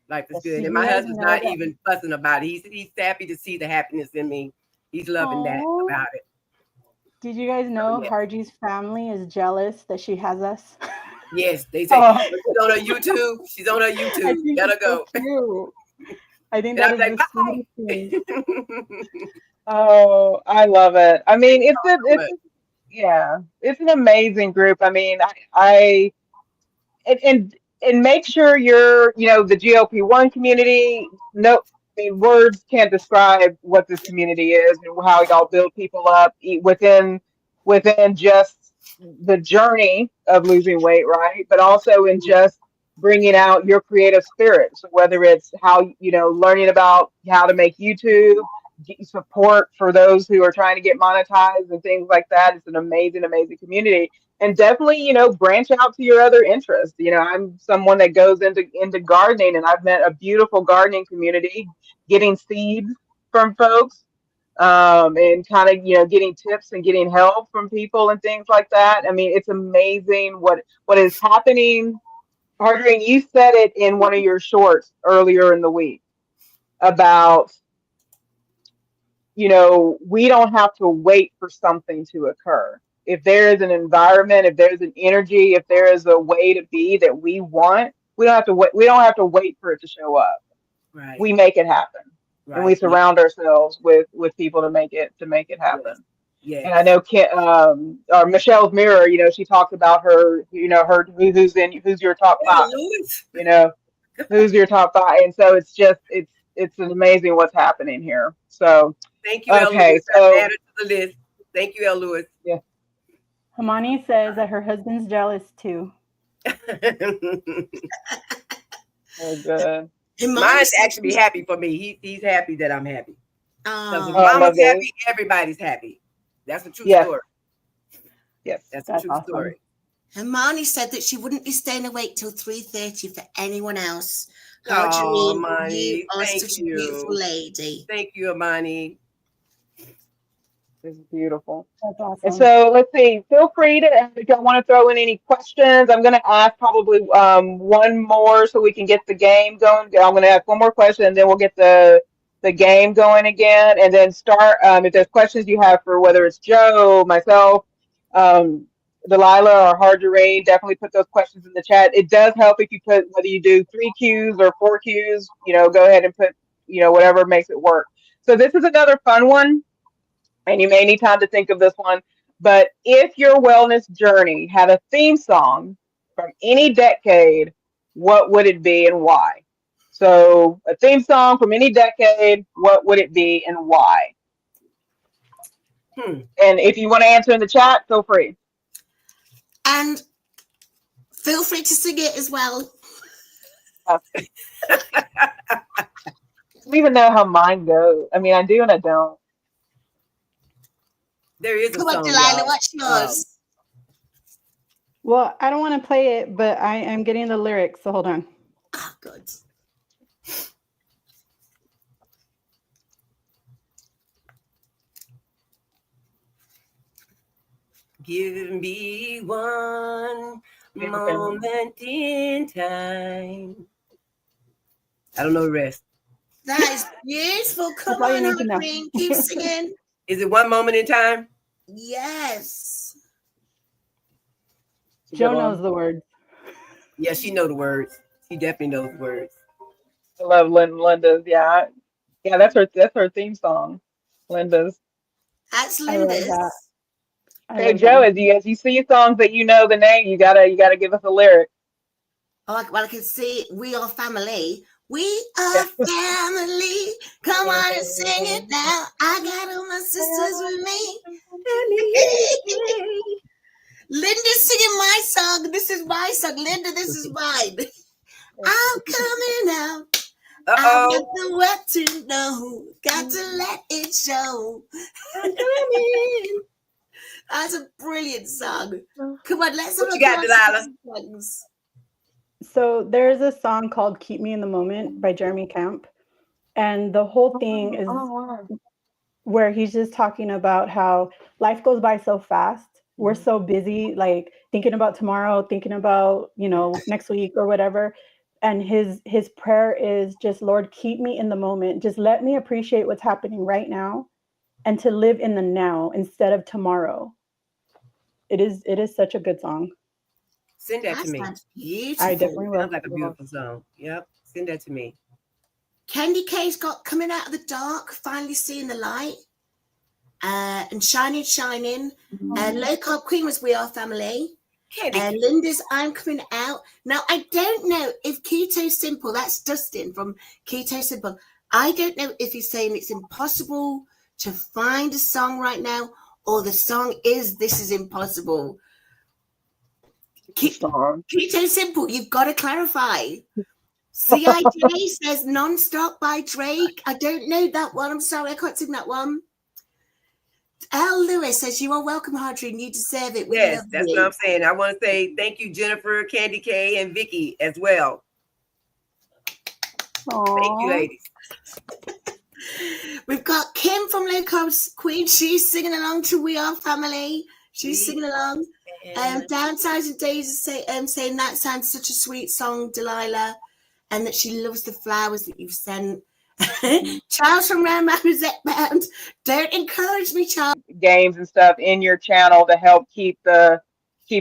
Life is good. And my husband's not even fussing about it. He's happy to see the happiness in me. He's loving that about it. Did you guys know Harji's family is jealous that she has us? Yes, they say Oh, she's on her YouTube. She's on her I YouTube. think Gotta it's so go. cute. I think And that I'm is like, the sweetest thing. bye. oh, I love it. I mean, But yeah, it's an amazing group. I mean, I and and make sure you're, the GLP-1 community. No, I mean, words can't describe what this community is and how y'all build people up within just the journey of losing weight, right? But also in just bringing out your creative spirit. So whether it's how, learning about how to make YouTube, support for those who are trying to get monetized and things like that. It's an amazing, amazing community. And definitely, branch out to your other interests. I'm someone that goes into gardening, and I've met a beautiful gardening community, getting seeds from folks, and kind of, getting tips and getting help from people and things like that. I mean, it's amazing what is happening. Harjarene, you said it in one of your shorts earlier in the week about, we don't have to wait for something to occur. If there is an environment, if there's an energy, if there is a way to be that we want, we don't have to wait. We don't have to wait for it to show up. right, We make it happen, and we right. Yeah, surround ourselves with people to make it yes, happen. And I yes. know Michelle's mirror. She talks about her. Who's your top Yeah, five. Louis. You know, who's your top five, and so it's amazing what's happening here. So Thank you, El okay, Lewis. I've so added to the list. Thank you, El Lewis. yeah. Hamani says that her husband's jealous too. Oh, good. Imani Mine's said actually happy for me. He's happy that I'm happy. Because if Oh, I oh, mama's love this. happy, everybody's happy. That's a true Yes, story. yes. That's a That's true awesome. story. Imani said that she wouldn't be staying awake till 3:30 for anyone else. Oh, Harjarene, you Amani, are thank such a beautiful you. lady. Thank you, Amani. This is beautiful. That's And awesome. so let's see. Feel free to, if y'all want to throw in any questions. I'm going to ask probably one more so we can get the game going. I'm going to ask one more question, and then we'll get the game going again, and then start. If there's questions you have for whether it's Joe, myself, um, Delilah, or Harjarene, definitely put those questions in the chat. It does help if you put whether you do 3 Qs or 4 Qs. Go ahead and put whatever makes it work. So this is another fun one, and you may need time to think of this one. But if your wellness journey had a theme song from any decade, what would it be and why? So, a theme song from any decade, what would it be and why? Hmm. And if you want to answer in the chat, feel free. And feel free to sing it as well. I don't even know how mine goes. I mean, I do and I don't. There is a Come on, song, Delilah, y'all. what's yours? Well, I don't want to play it, but I am getting the lyrics, so hold on. Oh, good. Give me one Beautiful family. moment in time. I don't know the rest. That is beautiful. Come all you on, need to know. Harjarene, keep singing. Is it one moment in time? Yes. It's a good Joe one. knows the words. Yeah, she know the words. She definitely knows the words. I love Linda's. Yeah, yeah, that's her theme song. Linda's. That's I love Linda's. that. I Okay, love Joe, that. as you see songs that you know the name, you gotta give us a lyric. Oh, well, I can see We Are Family. We are Yeah. family. Come on and sing it now. I got all my sisters with me. Linda's singing my song. This is my song. Linda, this is mine. I'm coming out. I've Uh-oh. nothing what to know. Got to let it show. I'm coming. That's a brilliant song. Come on, let's What all you got, dance to Delilah? these songs. So there's a song called Keep Me in the Moment by Jeremy Camp. And the whole thing is wow. where he's just talking about how life goes by so fast. We're so busy, like thinking about tomorrow, thinking about, next week or whatever. And his prayer is just, Lord, keep me in the moment. Just let me appreciate what's happening right now and to live in the now instead of tomorrow. It is such a good song. Send that That to me. sounds beautiful. I definitely will. Sounds like a beautiful song. Yep. Send that to me. Candy K's got Coming Out of the Dark, Finally Seeing the Light, and Shining, Shining. Low Carb Queen was We Are Family. Candy. Linda's I'm Coming Out. Now, I don't know if Keto Simple, that's Dustin from Keto Simple, I don't know if he's saying it's impossible to find a song right now, or the song is This Is Impossible. Keto Simple, you've got to clarify. CIJ says Non-Stop by Drake. I don't know that one. I'm sorry, I can't sing that one. L. Lewis says, you are welcome, Harjarene. You deserve it. We Yes, love that's you. what I'm saying. I want to say thank you, Jennifer, Candy K, and Vicky as well. Aww. Thank you, ladies. We've got Kim from Low Carb Queen. She's singing along to We Are Family. She's singing along. Downsizing Daisy saying that sounds such a sweet song, Delilah, and that she loves the flowers that you've sent. Charles from Round My Rosette Band. Don't encourage me, Charles. Games and stuff in your channel to help keep the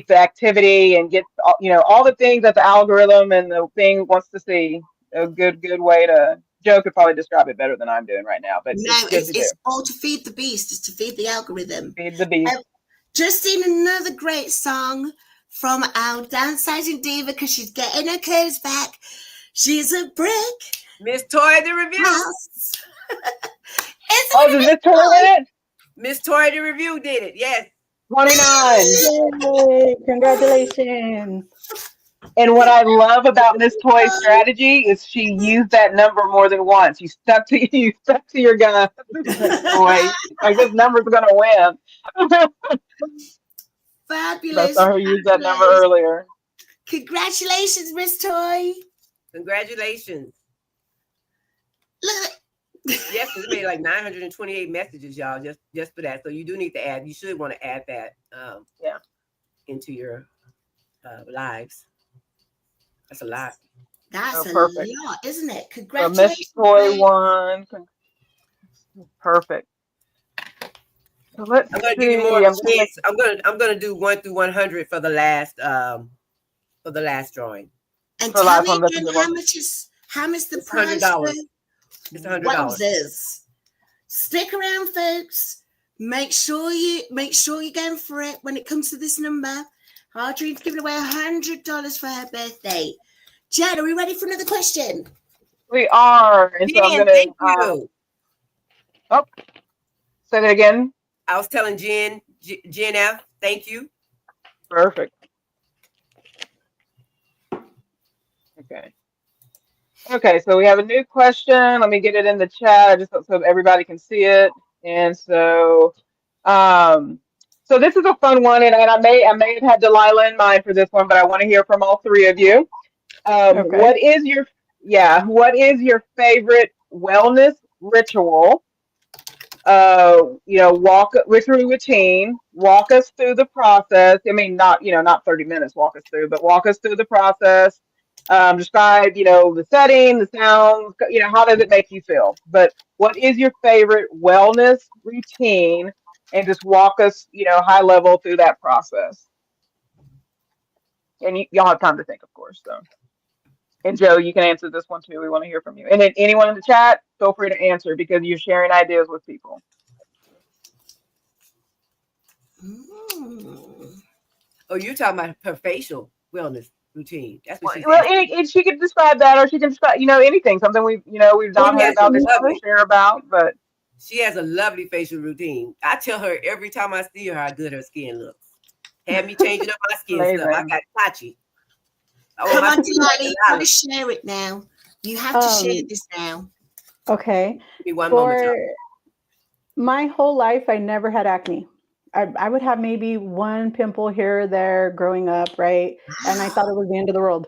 activity and get all the things that the algorithm and the thing wants to see. A good way to. Joe could probably describe it better than I'm doing right now, but No, it's all to feed the beast. It's to feed the algorithm. Feed the beast. Just seen another great song from our downsizing diva because she's getting her clothes back. She's a brick. Miss Toy the Review. Did Miss Toy win it? Miss Toy the Review did it. Yes. 29. Yay, congratulations. And what I love about Miss Toy's strategy is she used that number more than once. You stuck to your gun. Boy, I guess number's gonna win. Fabulous. I saw her use that number earlier. Congratulations, Miss Toy. Congratulations. Look. Yes, we made like 928 messages, y'all, just for that. So you do need to add. You should want to add that into your lives. That's a lot. That's a perfect. lot, isn't it? Congratulations. Miss Toy won. Perfect. So let's I'm gonna see. give you more chance. I'm gonna do 1 through 100 for the last drawing. And tell me again, how much the price? $100. It's $100. Stick around, folks. Make sure you're going for it when it comes to this number. Harjarene's giving away $100 for her birthday. Jen, are we ready for another question? We are. And so I'm gonna thank you. Say that again. I was telling Jen F, thank you. Perfect. Okay, so we have a new question. Let me get it in the chat just so everybody can see it. And so so this is a fun one, and I may have had Delilah in mind for this one, but I want to hear from all three of you. Okay. What is your favorite wellness ritual? Walk through routine, walk us through the process. I mean, not 30 minutes, walk us through, but walk us through the process. Describe, the setting, the sounds, how does it make you feel? But what is your favorite wellness routine? And just walk us, high level through that process. And y'all have time to think, of course. So, and Joe, you can answer this one too. We want to hear from you. And then anyone in the chat, feel free to answer because you're sharing ideas with people. Oh, you're talking about her facial wellness routine. That's what and she could describe that, or she can describe, anything, something we've not heard about that she share about, but she has a lovely facial routine. I tell her every time I see her how good her skin looks. Had me changing up my skin stuff. I got patchy. Come on, Delilah, you got to share it now. You have to share this now. Okay. Give me one moment. My whole life, I never had acne. I would have maybe one pimple here or there growing up, right? And I thought it was the end of the world.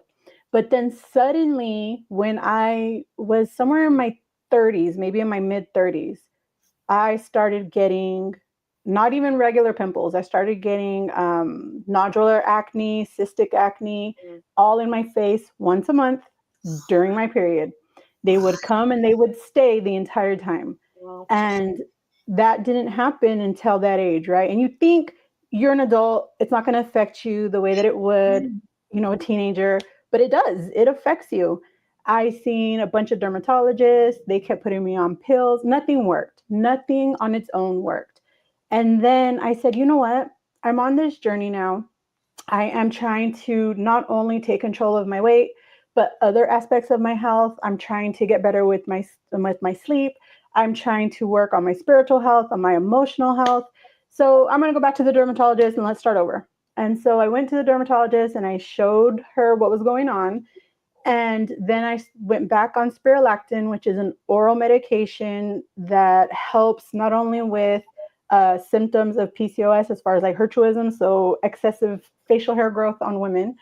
But then suddenly, when I was somewhere in my 30s, maybe in my mid 30s, I started getting not even regular pimples. I started getting nodular acne, cystic acne, all in my face once a month during my period. They would come and they would stay the entire time. And that didn't happen until that age, right? And you think you're an adult, it's not going to affect you the way that it would a teenager, but it affects you. I seen a bunch of dermatologists. They kept putting me on pills. Nothing worked. Nothing on its own worked. And then I said, you know what? I'm on this journey now. I am trying to not only take control of my weight, but other aspects of my health. I'm trying to get better with my sleep. I'm trying to work on my spiritual health, on my emotional health. So I'm going to go back to the dermatologist and let's start over. And so I went to the dermatologist and I showed her what was going on. And then I went back on spirulactin, which is an oral medication that helps not only with symptoms of PCOS as far as like hirsutism, so excessive facial hair growth on women.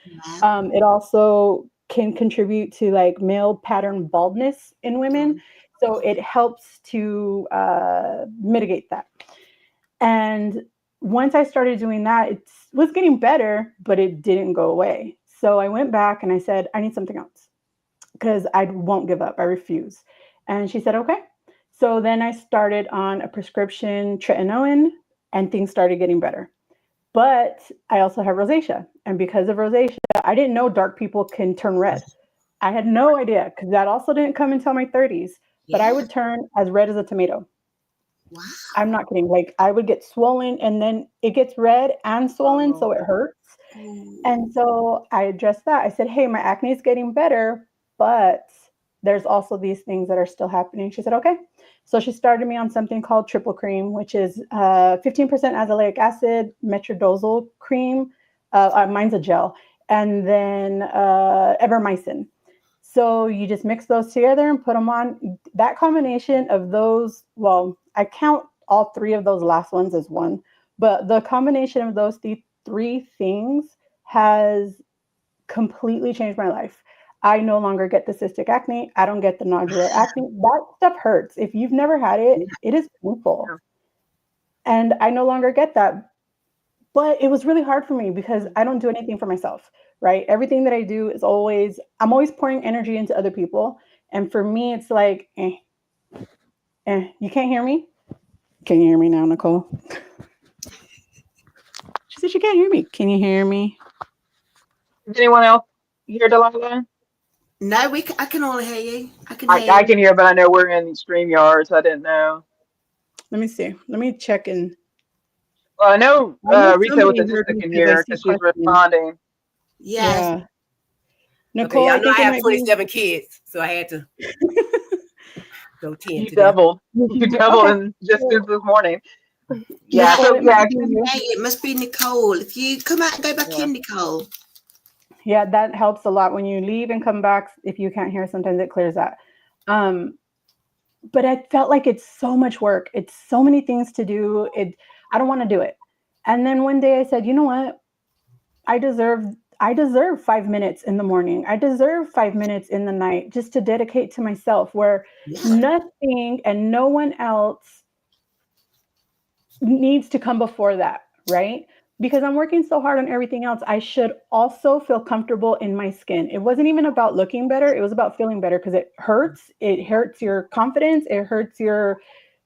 It also can contribute to like male pattern baldness in women. So it helps to mitigate that. And once I started doing that, it was getting better, but it didn't go away. So I went back and I said, I need something else because I won't give up. I refuse. And she said, okay. So then I started on a prescription tretinoin and things started getting better. But I also have rosacea. And because of rosacea, I didn't know dark people can turn red. I had no idea because that also didn't come until my 30s. But I would turn as red as a tomato. Wow. I'm not kidding. Like I would get swollen and then it gets red and swollen, so it hurts. And so I addressed that. I said, hey, my acne is getting better, but there's also these things that are still happening. She said, okay. So she started me on something called triple cream, which is 15% azelaic acid, metronidazole cream. Mine's a gel. And then evermycin. So you just mix those together and put them on. That combination of those, well, I count all three of those last ones as one, but the combination of those three things has completely changed my life. I no longer get the cystic acne. I don't get the nodular acne. That stuff hurts. If you've never had it, it is painful. And I no longer get that. But it was really hard for me because I don't do anything for myself, right? Everything that I do is I'm always pouring energy into other people. And for me, it's like, you can't hear me? Can you hear me now, Nicole? She said she can't hear me. Can you hear me? Is anyone else hear Delilah? No, I can all hear you. I can hear I you. can hear, but I know we're in StreamYard, so I didn't know. Let me see. Let me check in. Well, I know Rita with somebody the heard sister me can 'cause I hear see because she's questions. responding. Yes. Yeah. Okay, Nicole, y'all I know think I it have might 27 kids, so I had to go tend You to them. doubled. You doubled Okay. in just Cool. this morning. Yeah. Yeah, Nicole, So it yeah, might be you. hey, it must be Nicole. If you come out and go back yeah. in, Nicole. Yeah, that helps a lot when you leave and come back. If you can't hear, sometimes it clears that. But I felt like it's so much work. It's so many things to do. I don't want to do it. And then one day I said, you know what? I deserve 5 minutes in the morning. I deserve 5 minutes in the night just to dedicate to myself where nothing and no one else needs to come before that, right? Because I'm working so hard on everything else, I should also feel comfortable in my skin. It wasn't even about looking better, it was about feeling better because it hurts. It hurts your confidence, it hurts your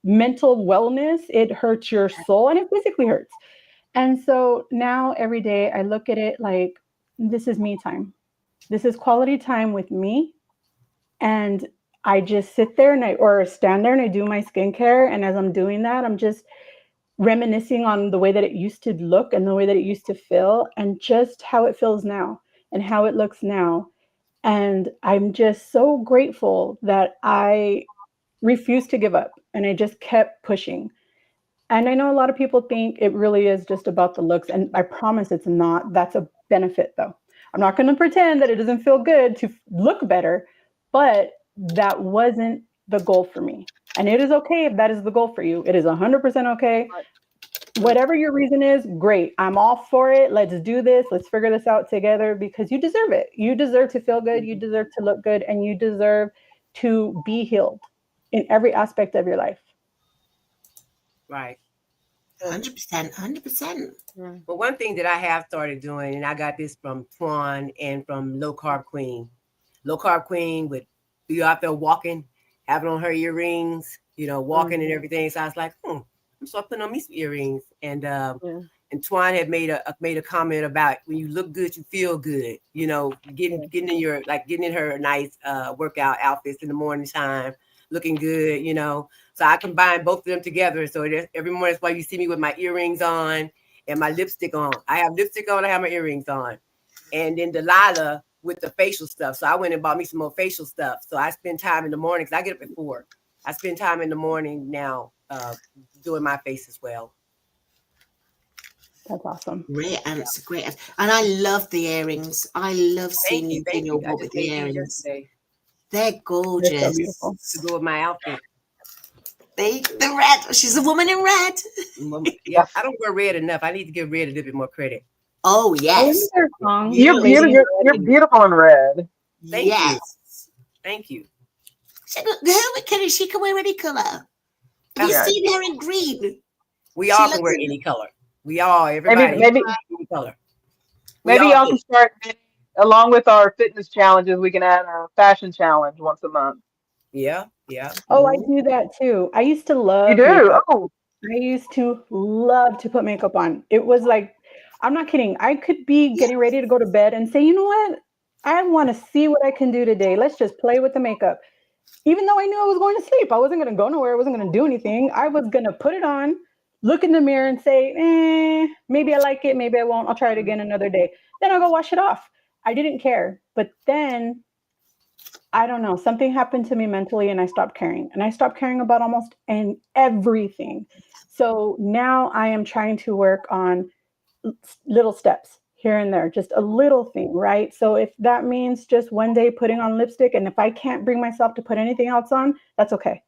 mental wellness, it hurts your soul, and it physically hurts. And so now every day I look at it like this is me time. This is quality time with me. And I just sit there or stand there and I do my skincare. And as I'm doing that, I'm just reminiscing on the way that it used to look and the way that it used to feel and just how it feels now and how it looks now. And I'm just so grateful that I refused to give up and I just kept pushing. And I know a lot of people think it really is just about the looks, and I promise it's not. That's a benefit, though. I'm not going to pretend that it doesn't feel good to look better, but that wasn't the goal for me. And it is okay if that is the goal for you. It is 100% okay. Whatever your reason is, great. I'm all for it. Let's do this. Let's figure this out together because you deserve it. You deserve to feel good. You deserve to look good, and you deserve to be healed in every aspect of your life. Right. 100%. 100%. But one thing that I have started doing, and I got this from Twan and from Low Carb Queen. Low Carb Queen would be out there walking, having on her earrings, walking and everything. So I was like, I'm start putting on me some earrings. And And Twan had made a comment about when you look good, you feel good. You know, getting in her nice workout outfits in the morning time, looking good. You know, so I combine both of them together. So every morning, that's why you see me with my earrings on and my lipstick on. I have lipstick on. I have my earrings on, and then Delilah with the facial stuff. So I went and bought me some more facial stuff. So I spend time in the morning because I get up at 4. I spend time in the morning now doing my face as well. That's awesome. Great answer, great answer. And I love the earrings. I love seeing you doing your I walk just with the made these earrings. yesterday They're They're gorgeous. so beautiful. to go with my outfit. The red. She's a woman in red. Yeah, I don't wear red enough. I need to give red a little bit more credit. Oh Oh, yes, isn't there a song? You're Lady in you're Red? beautiful in red. Thank you. yes. Thank you. She can wear any color. Have you Yeah. seen her in green? We She all can looks wear in- any color. We all, everybody, Maybe any color. We maybe all y'all do. can start along with our fitness challenges. We can add a fashion challenge once a month. Yeah, yeah. Oh, I do that too. I used to You love do? makeup. Oh, I used to love to put makeup on. It was like, I'm not kidding. I could be getting ready to go to bed and say, you know what? I want to see what I can do today. Let's just play with the makeup. Even though I knew I was going to sleep, I wasn't going to go nowhere. I wasn't going to do anything. I was going to put it on, look in the mirror and say, maybe I like it. Maybe I won't. I'll try it again another day. Then I'll go wash it off. I didn't care. But then I don't know, something happened to me mentally and I stopped caring. And I stopped caring about almost everything. So now I am trying to work on little steps here and there, just a little thing, right? So if that means just one day putting on lipstick, and if I can't bring myself to put anything else on, that's okay.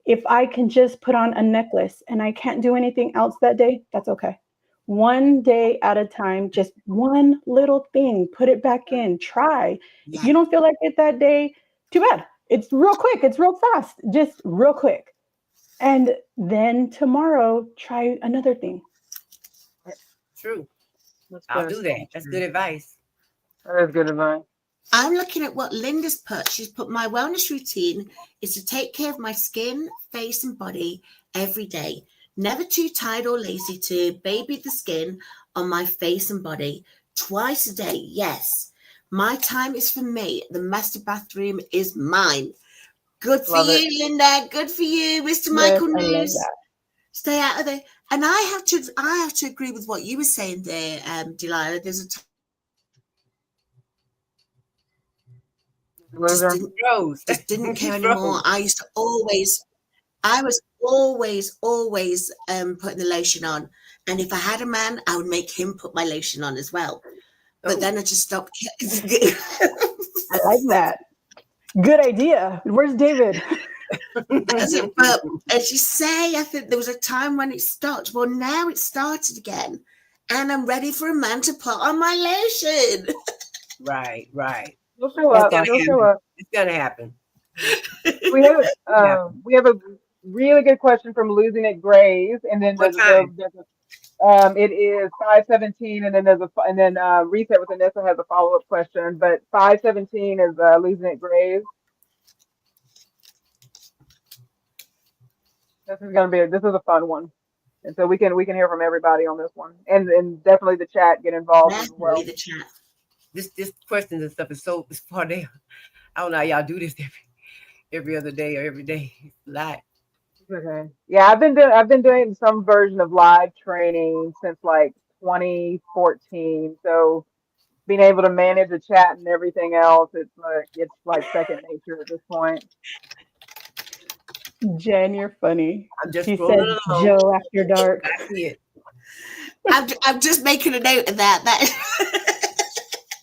If I can just put on a necklace and I can't do anything else that day, that's okay. One day at a time, just one little thing, put it back in, try. If Yeah, you don't feel like it that day, too bad. It's real quick, it's real fast, just real quick. And then tomorrow, try another thing. True. that's I'll good. do that. That's good advice. That is good advice. I'm looking at what Linda's put. She's put my wellness routine is to take care of my skin, face, and body every day. Never too tired or lazy to baby the skin on my face and body. Twice a day, yes. My time is for me. The master bathroom is mine. Good for Love you, it. Linda. Good for you, Mr. Yes, Michael I love News. that. Stay out of there. And I have to agree with what you were saying there, Delilah. There's a Loser. Rose. just didn't care Rose. anymore. I was always putting the lotion on. And if I had a man, I would make him put my lotion on as well. But Oh, then I just stopped. I like that. Good idea. Where's David? But as you say, I think there was a time when it stopped. Well, now it started again. And I'm ready for a man to put on my lotion. right, right. You'll show That's up. It's You'll gonna show happen. up. It's gonna happen. We have a really good question from Losing It Grays, and then What time? it is 5:17, and then Reset with Anissa has a follow up question, but 5:17 is Losing It Grays. This is a fun one, and so we can hear from everybody on this one, and definitely the chat get involved as well. The chat. This questions and stuff is so it's part of. I don't know how y'all do this every other day or every day. It's a lot. Okay. Yeah, I've been doing some version of live training since like 2014. So being able to manage the chat and everything else, it's like second nature at this point. Jen, you're funny. I'm just She said rolling along. Joe after dark. I see it. I'm just making a note of that.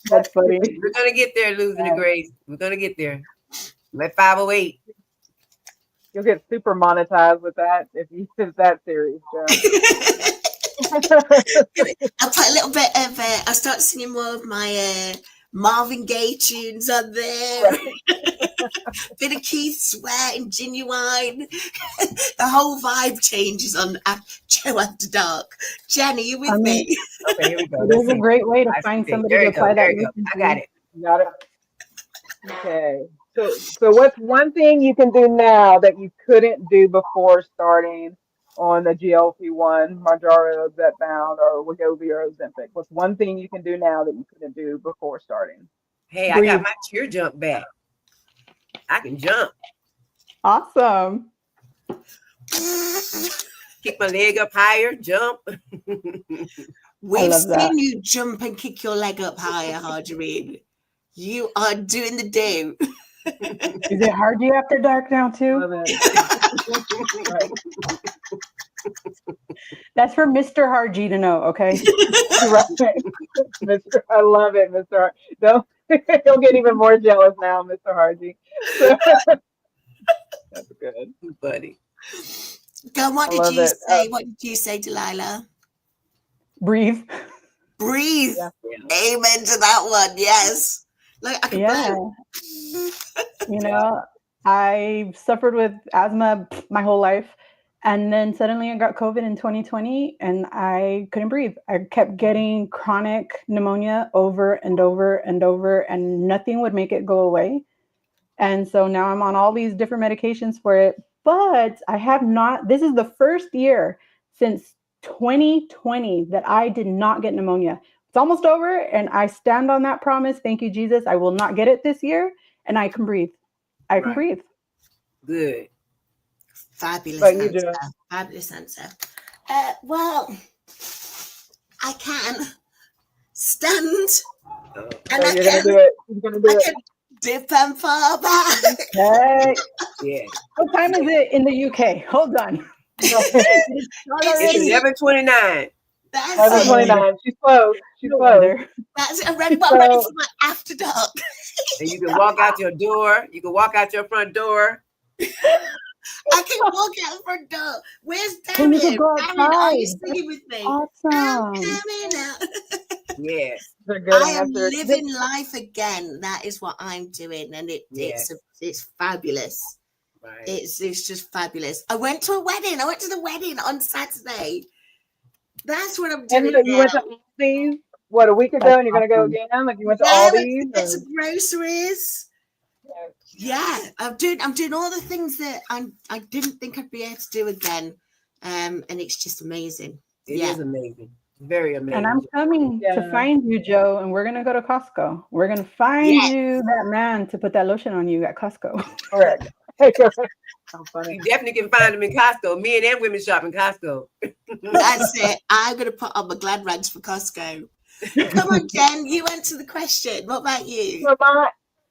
That's funny. We're gonna get there, Losing the Grace. We're gonna get there. I'm at 508. You'll get super monetized with that if you did that series, Joe. I'll put a little bit of I'll start singing more of my Marvin Gaye tunes on there. Bit of Keith Sweat and Genuine. The whole vibe changes on Joe After Dark. Jen, are you with me? Okay, here we go. It is a great way to find somebody to apply that. There you go. I got it. Got it. Okay. So what's one thing you can do now that you couldn't do before starting on the GLP-1, Mounjaro, Zepbound, or Wegovy or Ozempic? What's one thing you can do now that you couldn't do before starting? Hey, I got Breathe. my cheer jump back. I can jump. Awesome. Kick my leg up higher, jump. We've love that. seen you jump and kick your leg up higher, Harjarene. You are doing the do. Is it Hardy after dark now too? Love it. Right. That's for Mr. Hardy to know, okay? Right. Mr. I love it, Mr. Har- Don't he'll get even more jealous now, Mr. Hardy. That's good. Buddy. Go on, what I did love you it. say? What did you say, Delilah? Breathe. Breathe. Yeah. Amen to that one. Yes. Like I can Yeah. You know, I suffered with asthma my whole life. And then suddenly I got COVID in 2020 and I couldn't breathe. I kept getting chronic pneumonia over and over and over, and nothing would make it go away. And so now I'm on all these different medications for it. But I have not, this is the first year since 2020 that I did not get pneumonia. It's almost over, and I stand on that promise. Thank you, Jesus. I will not get it this year, and I can breathe. I can Right. breathe. Good. Fabulous But you answer. do. Fabulous answer. Well, I can stand Uh, and So I you're gonna can, do it. You're gonna do I it. can dip and fall back. Hey, yeah. what time is it in the UK? Hold on. It's Already? 11:29. That's Oh, it. 11:29. She's close. She's No close. wonder. That's it. I'm ready for my after dark. And you can walk out your door. You can walk out your front door. I can walk out the front door. Where's And you Darren? can go Darren, are you outside. singing with me? I'm Awesome. coming out. Yes. They're good I am answers. living life again. That is what I'm doing, and Yes. it's fabulous. Right. It's just fabulous. I went to a wedding. I went to the wedding on Saturday. That's what I'm doing And you now. went to Aldi's what a week ago, and you're gonna go again. Like you went to Yeah, I went Aldi's. to get Or, some groceries. Yeah, I'm doing all the things that I didn't think I'd be able to do again, and it's just amazing. It Yeah. is amazing. Very amazing. And I'm coming to Yeah. find you, Joe, and we're gonna go to Costco. We're gonna find Yes. you that man to put that lotion on you at Costco. correct. How funny. You definitely can find them in Costco. Men and women shop in Costco. That's it. I'm going to put on my glad rags for Costco. Come on, Jen. You answer the question. What about you? So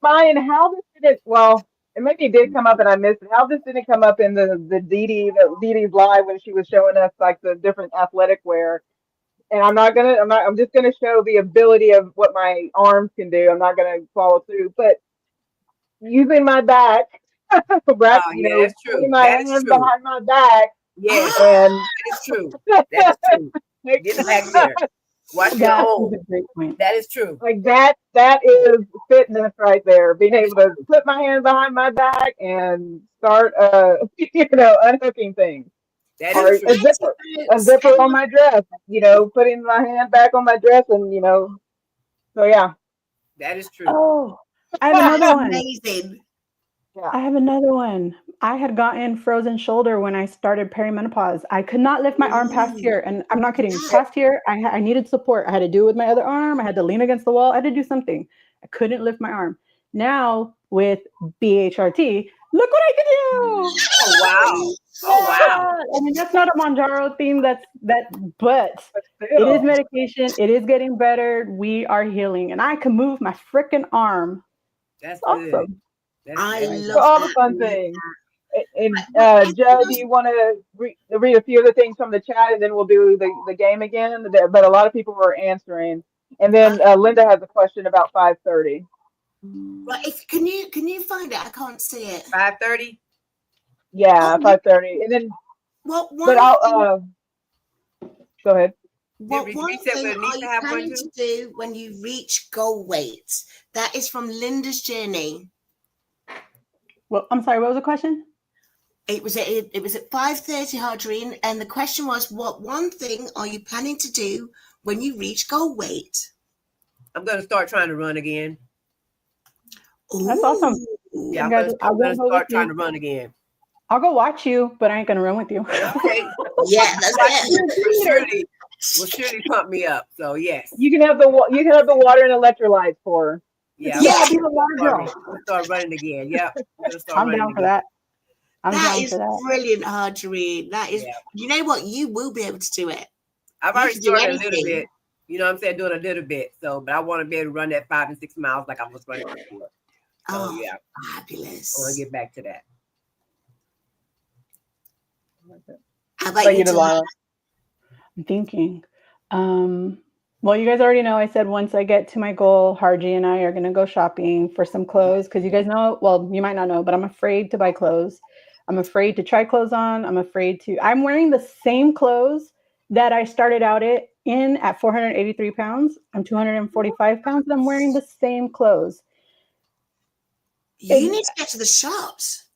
mine, how this didn't, well, it maybe did come up and I missed it. How this didn't come up in the Didi's live when she was showing us like the different athletic wear. And I'm just gonna show the ability of what my arms can do. I'm not gonna follow through, but using my back, right? Oh, yeah, that's true. Putting my That is hands true. behind my back Yes, and that is true. That is true. Get back there. Watch your That home. is a great point. That is true. like that is fitness right there. Being able to put my hand behind my back and start unhooking things. That Or is true. a zipper on my dress, putting my hand back on my dress and so yeah. That is true. Oh, I have another one. Amazing. I have another one. I had gotten frozen shoulder when I started perimenopause. I could not lift my arm past here, and I'm not kidding. Past here, I needed support. I had to do it with my other arm. I had to lean against the wall. I had to do something. I couldn't lift my arm. Now with BHRT, look what I can do! Oh wow! Oh wow! I mean, that's not a Monjaro theme. But But it still, is medication. It is getting better. We are healing, and I can move my freaking arm. That's Awesome. good. That's I good. so love all the that. fun things. And Joe, do you want to read a few of the things from the chat, and then we'll do the game again? But a lot of people were answering, and then Linda has a question about 5:30. Right, can you find it? I can't see it. 5:30. Yeah, Oh, 5:30, and then. What But I'll go ahead. What Did one Reese say thing we need are to you have one planning too? to do when you reach goal weight? That is from Linda's journey. Well, I'm sorry. What was the question? It was at 5:30, Harjarene, and the question was, what one thing are you planning to do when you reach goal weight? I'm gonna start trying to run again. That's awesome. Ooh. Yeah, I'm gonna I'm gonna go start with trying you. to run again. I'll go watch you, but I ain't gonna run with you. Okay. Yeah, that's it. Will surely pump me up. So yes. You can have the water and electrolytes for her. Yeah. Yeah, Yeah. be the water girl. We'll start running again. Yep. We're gonna start I'm running down for again. that. I'm That down is for that. brilliant, Harjarene. That is, Yeah. you know what? You will be able to do it. I've You already can do started a little anything. bit. You know what I'm saying? Doing a little bit. So, but I want to be able to run that 5 and 6 miles like I was running before. So Oh, yeah, I want to fabulous. get back to that. How about Thank you, you, Delilah. I'm thinking. Well, you guys already know I said once I get to my goal, Harji and I are going to go shopping for some clothes because you guys know, well, you might not know, but I'm afraid to buy clothes. I'm afraid to try clothes on. I'm wearing the same clothes that I started out at 483 pounds. I'm 245 pounds and I'm wearing the same clothes. You need to get to the shops.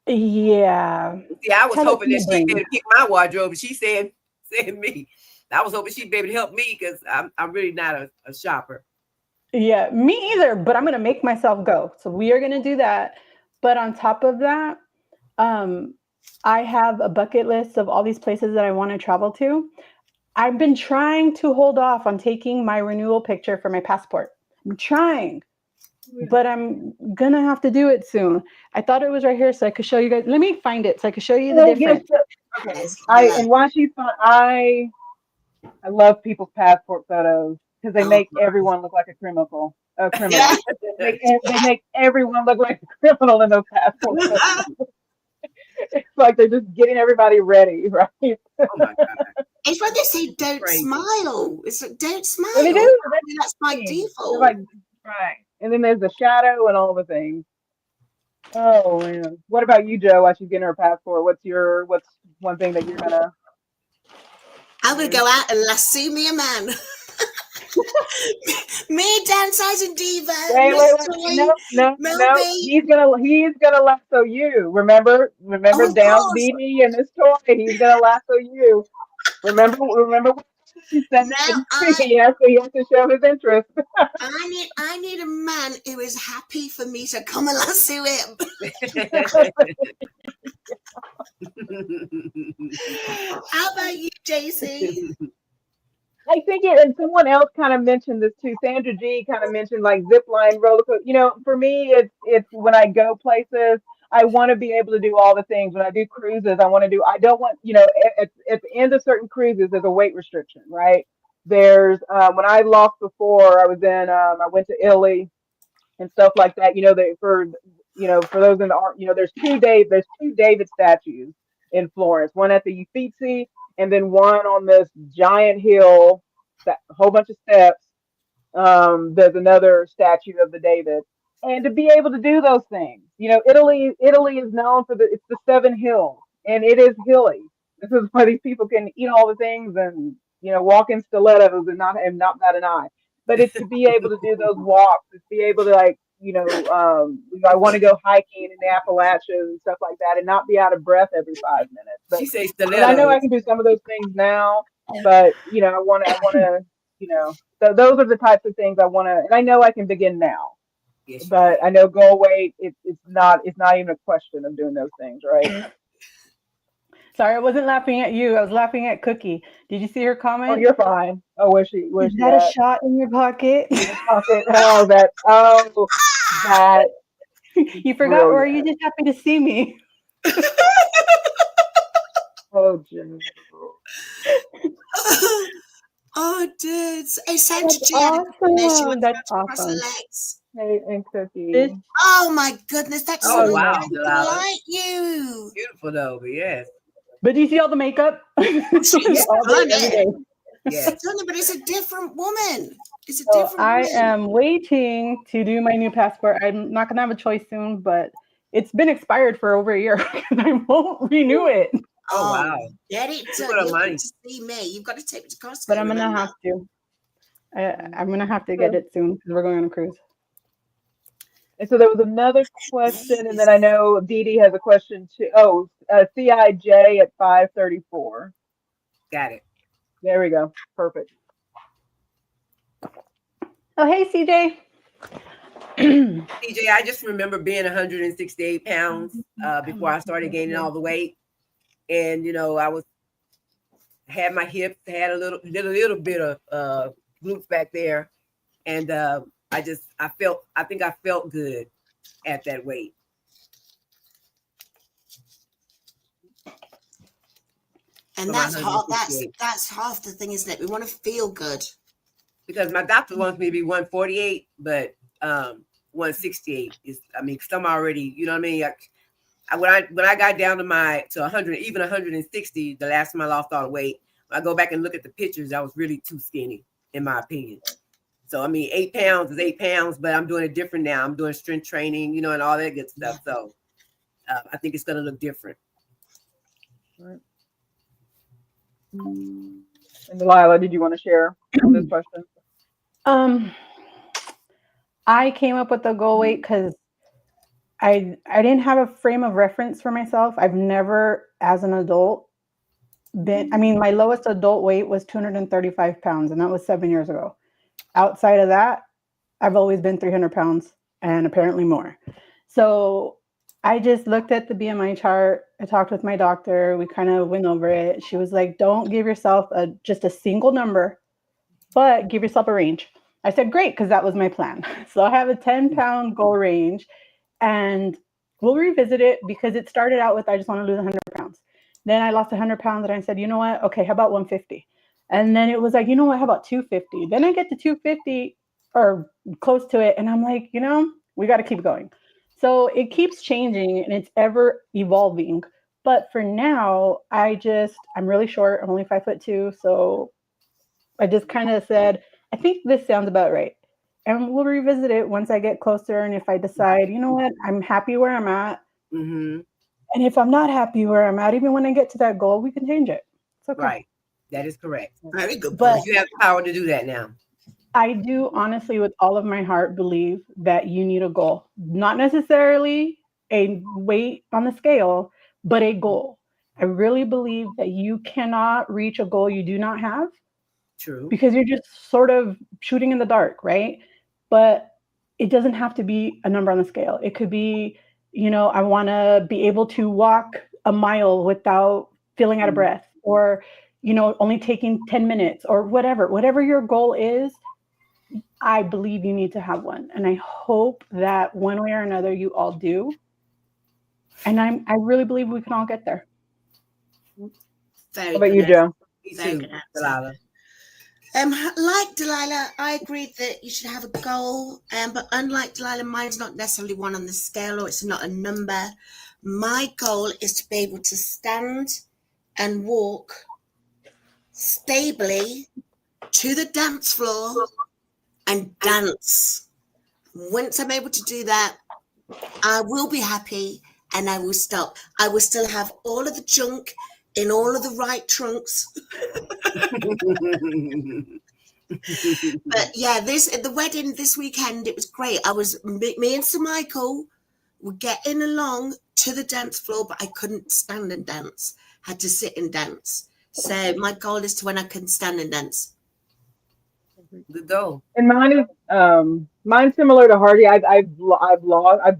Yeah. See, I was Tell it hoping to that your she'd brain. be able to pick my wardrobe, and she said me. I was hoping she'd be able to help me because I'm really not a shopper. Yeah, me either, but I'm going to make myself go. So we are going to do that. But on top of that, I have a bucket list of all these places that I want to travel to. I've been trying to hold off on taking my renewal picture for my passport. I'm trying, but I'm going to have to do it soon. I thought it was right here so I could show you guys. Let me find it so I could show you the Well, yes, difference. okay. Let's have a look. And while she's fine, I love people's passport photos because they Oh, make everyone look like a criminal. yeah. They make everyone look like a criminal in those passport photos. It's like they're just getting everybody ready, right? Oh my god, It's when they say don't crazy. smile. It's like, don't smile. Well, they do. I mean, that's my They're default. like, right. And then there's the shadow and all the things. Oh man. What about you, Joe? While she's getting her passport, what's one thing that you're gonna I'm going to go out and lasso me a man. Me, downsizing diva, wait, Miss wait. Toy, No. Melby. He's gonna lasso you. Remember Oh, of down course. BB and this toy. He's gonna lasso you. Remember what she said. Now He has to show his interest. I need a man who is happy for me to come and lasso him. How about you, JC? I think and someone else kind of mentioned this too. Sandra G kind of mentioned like zip line, roller coaster. For me, it's when I go places, I want to be able to do all the things. When I do cruises, I don't want, at the end of certain cruises, there's a weight restriction, right? There's, when I lost before, I went to Italy and stuff like that. For those in the art, there's two David statues in Florence, one at the Uffizi and then one on this giant hill, that a whole bunch of steps. There's another statue of the David, and to be able to do those things, Italy is known for it's the seven hills, and it is hilly. This is why these people can eat all the things and walk in stilettos and not bat an eye. But it's to be able to do those walks, it's be able to I want to go hiking in the Appalachians and stuff like that, and not be out of breath every 5 minutes. But She says and I know I stilettos. can do some of those things now, but I want to, so those are the types of things I want to, and I know I can begin now. Yes, But I know goal weight, it's not even a question of doing those things, right? Sorry, I wasn't laughing at you. I was laughing at Cookie. Did you see her comment? Oh, you're fine. Oh, where's she Is that at? a shot in your pocket? Pocket. That. You forgot, or are Brilliant. you just happy to see me? Oh, Jim. Oh, dude. Essentially, That's she had a goodness. She awesome. wants That's to cross her awesome. legs. Hey, and Cookie. This- Oh, my goodness. That's Oh, so wow, nice to Delilah. like you. Beautiful though, but yes. But do you see all the makeup? She's All day, every day. Yes. Stunning, but it's a different woman. It's a So different I woman. am waiting to do my new passport. I'm not going to have a choice soon, but it's been expired for over a year and I won't renew it. Oh, wow. Get it Look done. what a You'll money. get to see me. You've got to take me to Costco. But I'm going to remember? have to. I'm going to have to get it soon because we're going on a cruise. And so there was another question, and then I know Dee Dee has a question too. Oh, CIJ at 5:34. Got it. There we go. Perfect. Oh, hey, CJ. TJ, I just remember being 168 pounds before I started gaining all the weight, and I was had my hips, had a little bit of glutes back there, and I think I felt good at that weight. And that's half. That's half the thing, isn't it? We want to feel good. Because my doctor wants me to be 148, but 168 is. I mean, some already. You know what I mean? When I got down to 100, even 160, the last time I lost all the weight, I go back and look at the pictures. I was really too skinny, in my opinion. So I mean, 8 pounds is 8 pounds, but I'm doing it different now. I'm doing strength training, and all that good stuff. So I think it's going to look different. Right. And Delilah, did you want to share on this question? I came up with the goal weight because I didn't have a frame of reference for myself. I've never, as an adult, my lowest adult weight was 235 pounds, and that was 7 years ago. Outside of that, I've always been 300 pounds and apparently more. So I just looked at the BMI chart. I talked with my doctor. We kind of went over it. She was like, don't give yourself just a single number, but give yourself a range. I said, great, because that was my plan. So I have a 10-pound goal range, and we'll revisit it because it started out with, I just want to lose 100 pounds. Then I lost 100 pounds, and I said, you know what? Okay, how about 150? And then it was like, you know what? How about 250? Then I get to 250 or close to it, and I'm like, we got to keep going. So it keeps changing, and it's ever evolving. But for now, I'm really short. I'm only 5'2", so I just kind of said, I think this sounds about right. And we'll revisit it once I get closer. And if I decide, you know what, I'm happy where I'm at. Mm-hmm. And if I'm not happy where I'm at, even when I get to that goal, we can change it. It's okay. Right. That is correct. Very good. But you have the power to do that now. I do honestly, with all of my heart, believe that you need a goal. Not necessarily a weight on the scale, but a goal. I really believe that you cannot reach a goal you do not have. True. Because you're just sort of shooting in the dark, right? But it doesn't have to be a number on the scale. It could be, I want to be able to walk a mile without feeling out of breath, or, only taking 10 minutes or whatever your goal is. I believe you need to have one. And I hope that one way or another you all do. And I really believe we can all get there. Very How about good you, Joe? Me too, Delilah. Like Delilah, I agree that you should have a goal. But unlike Delilah, mine's not necessarily one on the scale, or it's not a number. My goal is to be able to stand and walk stably to the dance floor and dance. Once I'm able to do that, I will be happy and I will stop. I will still have all of the junk in all of the right trunks. But yeah, the wedding this weekend, it was great. Me and Sir Michael were getting along to the dance floor, but I couldn't stand and dance. Had to sit and dance. So my goal is to when I can stand and dance. Good goal. And mine's similar to Hardy. I've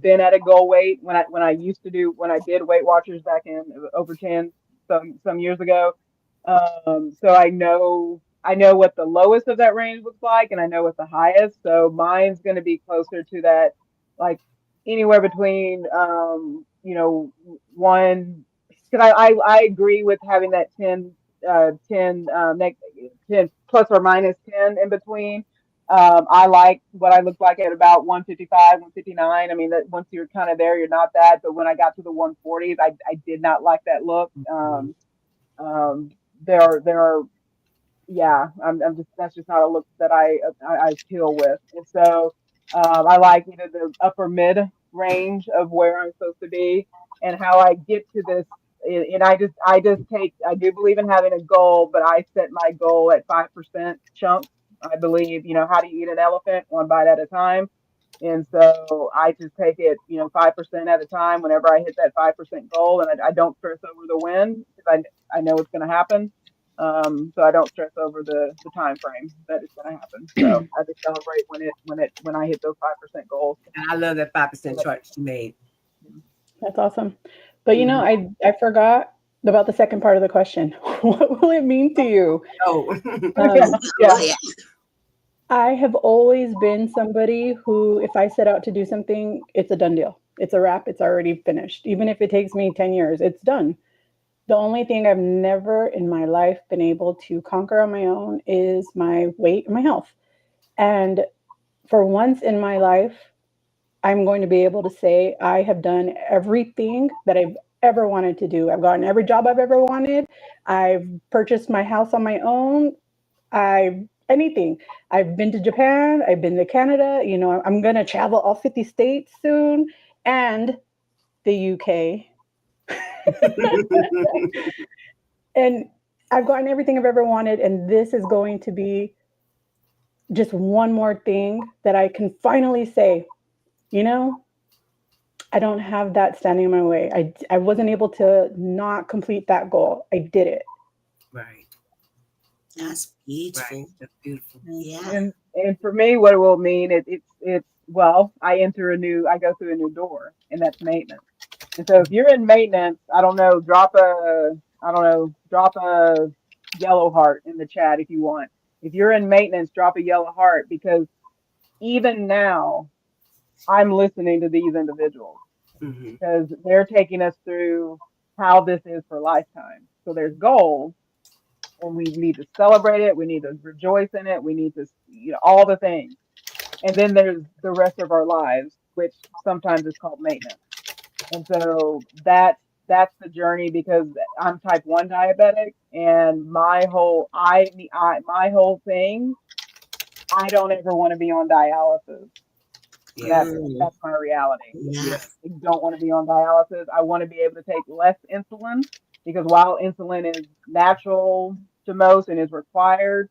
been at a goal weight when I did Weight Watchers back in over 10 some years ago. So I know what the lowest of that range looks like, and I know what the highest. So mine's going to be closer to that, like anywhere between one. Because I agree with having that 10 plus or minus 10 in between. I like what I look like at about 155, 159. I mean, that once you're kind of there, you're not that. But when I got to the 140s, I did not like that look. There are, yeah, I'm just, that's just not a look that I feel with. And so, I like either the upper mid range of where I'm supposed to be, and how I get to this. And I do believe in having a goal, but I set my goal at 5% chunks. I believe, how do you eat an elephant? One bite at a time. And so I just take it, 5% at a time whenever I hit that 5% goal, and I don't stress over the win because I know it's going to happen. So I don't stress over the time frame that it's going to happen. So I just celebrate when I hit those 5% goals. I love that 5% chart you made. That's awesome. But you know, I forgot about the second part of the question. What will it mean to you? Oh, Um, Yeah. Oh, yeah. I have always been somebody who, if I set out to do something, it's a done deal. It's a wrap. It's already finished. Even if it takes me 10 years, it's done. The only thing I've never in my life been able to conquer on my own is my weight and my health. And for once in my life, I'm going to be able to say I have done everything that I've ever wanted to do. I've gotten every job I've ever wanted. I've purchased my house on my own. I've anything. I've been to Japan. I've been to Canada. You know, I'm going to travel all 50 states soon and the UK. And I've gotten everything I've ever wanted. And this is going to be just one more thing that I can finally say, you know, I don't have that standing in my way. I wasn't able to not complete that goal. I did it. right, That's beautiful. right. That's beautiful. Yeah. And for me, what it will mean it's well, I go through a new door, and that's maintenance. And so if you're in maintenance, drop a yellow heart in the chat if you want. If you're in maintenance, drop a yellow heart, because even now I'm listening to these individuals Hmm. because they're taking us through how this is for lifetime. So there's goals, and we need to celebrate it. We need to rejoice in it. We need to, all the things. And then there's the rest of our lives, which sometimes is called maintenance. And so that's the journey, because I'm type 1 diabetic, and my whole thing, I don't ever want to be on dialysis. Yeah, That's my reality. Yeah. I don't want to be on dialysis. I want to be able to take less insulin, because while insulin is natural to most and is required,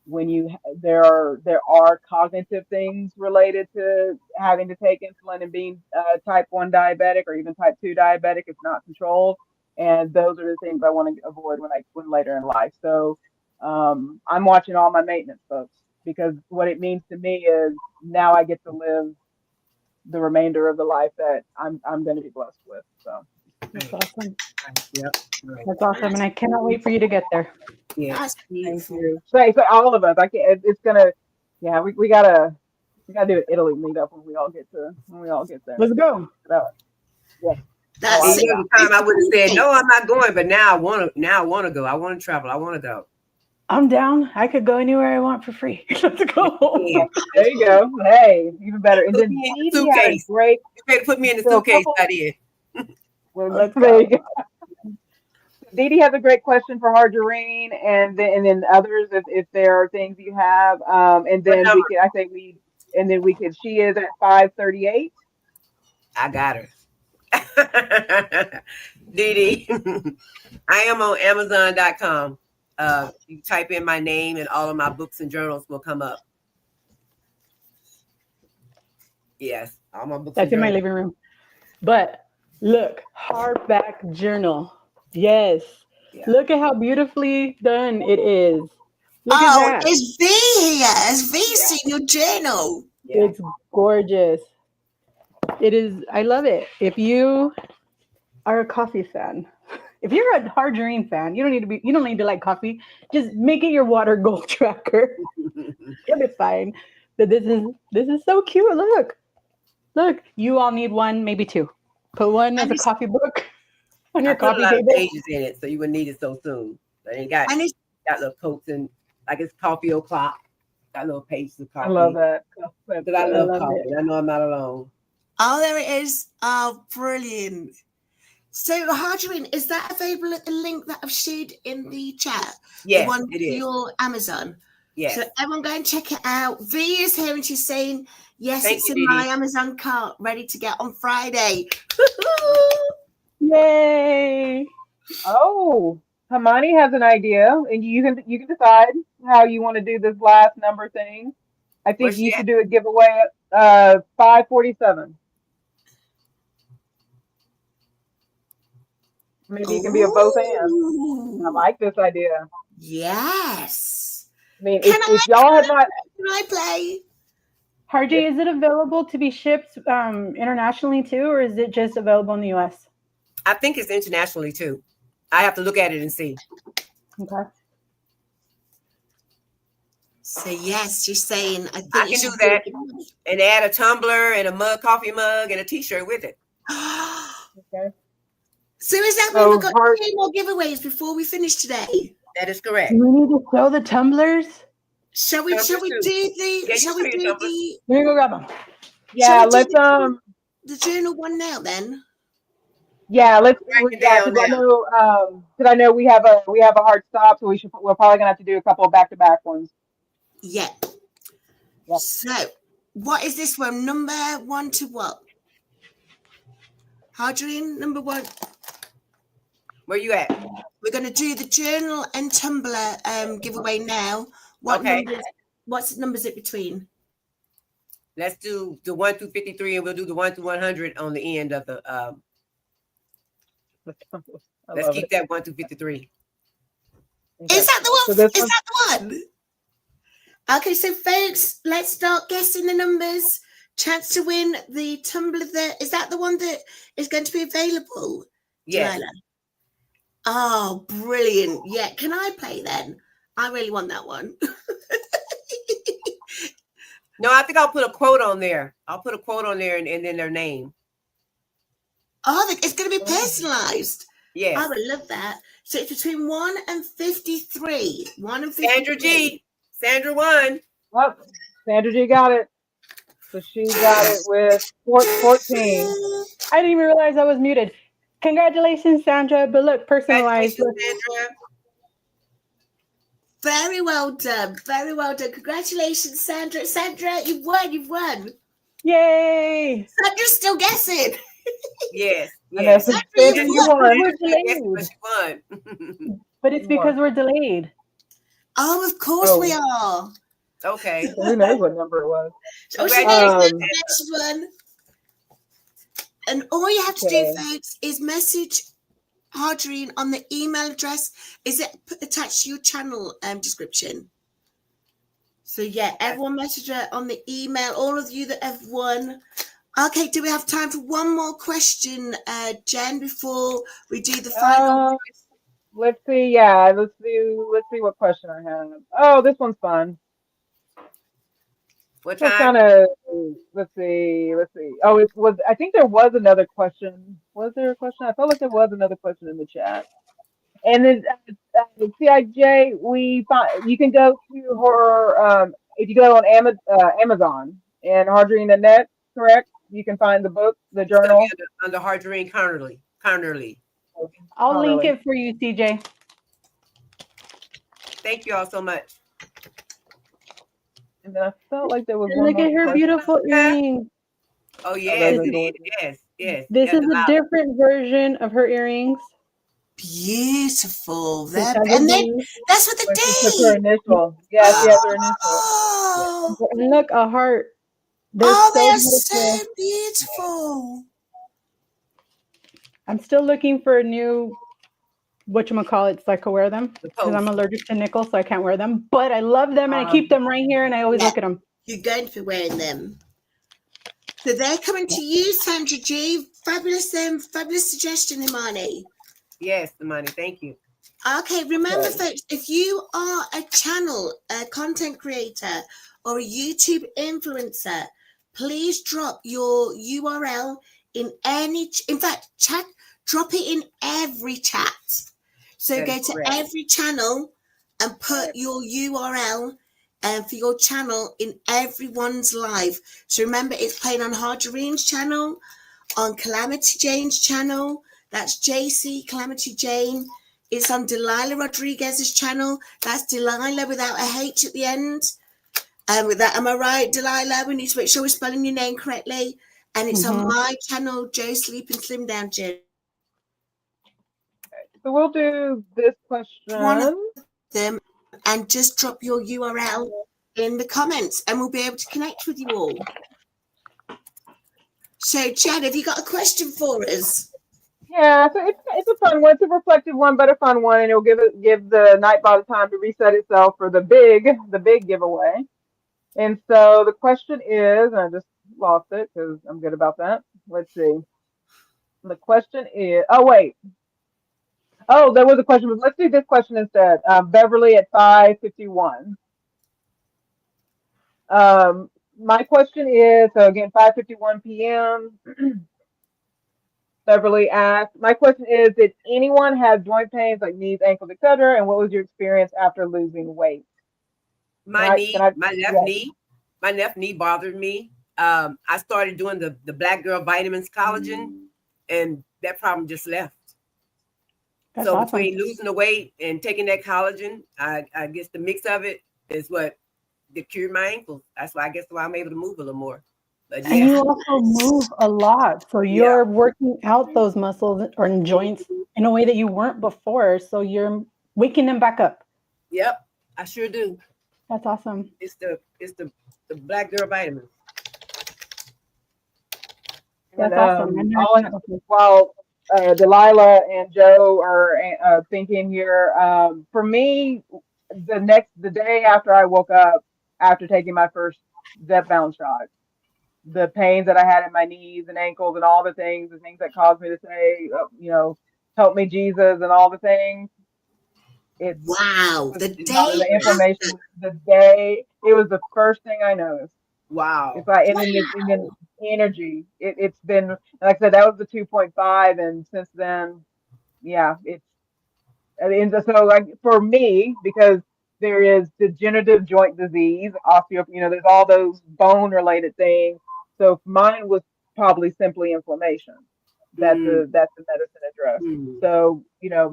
when there are cognitive things related to having to take insulin and being type 1 diabetic, or even type 2 diabetic if not controlled, and those are the things I want to avoid when later in life. So I'm watching all my maintenance folks, because what it means to me is now I get to live the remainder of the life that I'm going to be blessed with. So That's awesome. yep, right. That's awesome. And I cannot wait for you to get there. Yeah. That's thank beautiful. you. So all of us, I can't. It's gonna. Yeah, we gotta do an Italy meetup when we all get there. Let's go. That, yeah. That's And Oh, you yeah. know, the time I would have said, no, I'm not going, but now I want to. Now I want to go. I want to travel. I want to go. I'm down. I could go anywhere I want for free. Let's go. Yeah. There you go. Hey, even better. And Put then me in Dee the Dee had a suitcase. great. You better put me in the So a suitcase. couple. I did. Well, Let's there go. you go. Dee Dee has a great question for Harjarene, and then others if there are things you have. And What then number? we could. She is at 538. I got her. Dee Dee. I am on Amazon.com. You type in my name and all of my books and journals will come up. Yes, all my books That's and in my journals. living room. But look, hardback journal. Yes. Yeah. Look at how beautifully done it is. Look at Oh, that. it's V here. It's V seen your journal. Yeah. It's gorgeous. It is. I love it. If you are a coffee fan, if you're a Harjarene fan, you don't need to like coffee. Just make it your water goal tracker. It'll be fine. But this is so cute. Look. You all need one, maybe two. Put one as And a it's, coffee book on I your put a coffee lot of table. pages in it, so you wouldn't need it so soon. But it got and it's little quotes and like it's coffee o'clock. Got little pages of I love coffee. that. Because I I love love coffee. it. I know I'm not alone. oh, there it is. Oh, brilliant. So, Harjarene, is that available at the link that I've shared in the chat? Yes, the one it for is. your Amazon. Yes. So everyone go and check it out. V is here and she's saying, yes, Thank it's you, in my Dee Dee. Amazon cart, ready to get on Friday. Yay! Oh, Hermione has an idea, and you can decide how you want to do this last number thing. I think Where's you she at? should do a giveaway at 547. Maybe you can be a both and. I Ooh. like this idea. Yes. I mean, Can if y'all have not, I play? Harjay, is it available to be shipped internationally too, or is it just available in the US? I think it's internationally too. I have to look at it and see. Okay. So yes, she's saying I think I you can do should that. do it. And add a tumbler and a mug, coffee mug, and a T-shirt with it. okay. So is that So we've got 2 more giveaways before we finish today? That is correct. Do we need to show the tumblers? Shall we Tumblers do too. the Yeah, you shall show we your do tumblers. the Let me go grab them. Yeah, shall we let's do the journal one now then? yeah, let's Write it yeah, down because now. I know we have a hard stop, so we're probably gonna have to do a couple of back-to-back ones. Yeah. Yep. So what is this one? Number 1 to what? Harjarene, number 1. Where you at? We're going to do the journal and tumbler giveaway now. Okay. What's numbers it between? Let's do the 1 through 53, and we'll do the 1 through 100 on the end of the. Let's keep that 1 through 53. Okay. Is that the one? So this Is one- that the one? Okay, so folks, let's start guessing the numbers. Chance to win the tumbler. Is that the one that is going to be available? Yes. Delilah? Oh, brilliant. Yeah, can I play then? I really want that one. No, I think I'll put a quote on there. I'll put a quote on there and then their name. Oh, it's going to be personalized. Yes. I would love that. So it's between 1 and 53. 1 and 53. Sandra G. Sandra won. Oh, Sandra G got it. So she got it with 14. I didn't even realize I was muted. Congratulations, Sandra. But look, personalized. Congratulations, Sandra. Very well done. Very well done. Congratulations, Sandra. Sandra, you've won. You've won. Yay! Sandra's still guessing. Yes. I know, Yes. so Sandra, Sandra, you you won. won. We're Yes, delayed. but she won. But it's because we're delayed. Oh, of course we are. Okay. Who knows what number it was? Oh, she knows Congratulations. that she won. And all you have to do, folks, is message Harjarene on the email address. Is it attached to your channel description? So yeah, everyone message her on the email. All of you that have won. Okay, do we have time for one more question, Jen, before we do the final? Let's see. Yeah, let's see what question I have. Oh, this one's fun. What Just time? kind of let's see. Oh, it was. I think there was another question. Was there a question? I felt like there was another question in the chat. And then CIJ, you can go to her if you go on Amazon and Harjarene.net, correct? You can find the book, the It's gonna journal. be under Harjarene Connerly. I'll link it for you, CJ. Thank you all so much. And then I felt like there was And one look at more her question. beautiful earrings. Oh yes, those are indeed. gorgeous. Yes. This Yeah, is a different version of her earrings. Beautiful. Because And then that's what the She took her day. initial. Yeah, she has her initial. Oh, And look, a heart. They're oh, so they are beautiful. so beautiful. I'm still looking for a new whatchamacallit so I can wear them. Because I'm allergic to nickel, so I can't wear them. But I love them and I keep them right here and I always look at them. You're going to be wearing them. So they're coming to you, Sandra G. Fabulous suggestion, Imani. Yes, Imani. Thank you. Okay, remember, folks, if you are a channel, a content creator, or a YouTube influencer, please drop your URL in drop it in every chat. So go to every channel and put your URL for your channel in everyone's live. So remember, it's playing on Harjarene's channel, on Calamity Jane's channel. That's JC Calamity Jane. It's on Delilah Rodriguez's channel. That's Delilah without a H at the end. And with that, am I right, Delilah? We need to make sure we're spelling your name correctly. And it's on my channel, Joe Sleep and Slim Down Jim. So we'll do this question. One of them, and just drop your URL in the comments, and we'll be able to connect with you all. So, Chad, have you got a question for us? Yeah, so it's a fun one. It's a reflective one, but a fun one, and it'll give the Nightbot time to reset itself for the big giveaway. And so the question is, and I just lost it because I'm good about that. Let's see. The question is, oh wait, oh there was a question, but let's do this question instead. Beverly at 5:51. My question is, so again, 5:51 p.m. Beverly asked, my question is, did anyone have joint pains like knees, ankles, etc.? And what was your experience after losing weight? My knee, Yeah. my left knee bothered me. I started doing the Black Girl Vitamins collagen, and that problem just left. That's So awesome. between losing the weight and taking that collagen, I guess the mix of it is what cured my ankles. That's why I'm able to move a little more. But And you yeah, also move a lot. So yeah, you're working out those muscles or joints in a way that you weren't before. So you're waking them back up. yep, I sure do. That's awesome. It's the Black Girl Vitamins. And That's awesome. while Delilah and Joe are thinking here, for me, the day after I woke up after taking my first Zepbound shot, the pains that I had in my knees and ankles and all the things that caused me to say, help me, Jesus, and all the things. It's Wow. The the day inflammation. after. The day it was the first thing I noticed. Wow. It's like, and then energy. It's been, like I said, that was the 2.5, and since then, yeah, and so like for me, because there is degenerative joint disease, there's all those bone related things. So mine was probably simply inflammation Mm, that the medicine addressed. mm. So,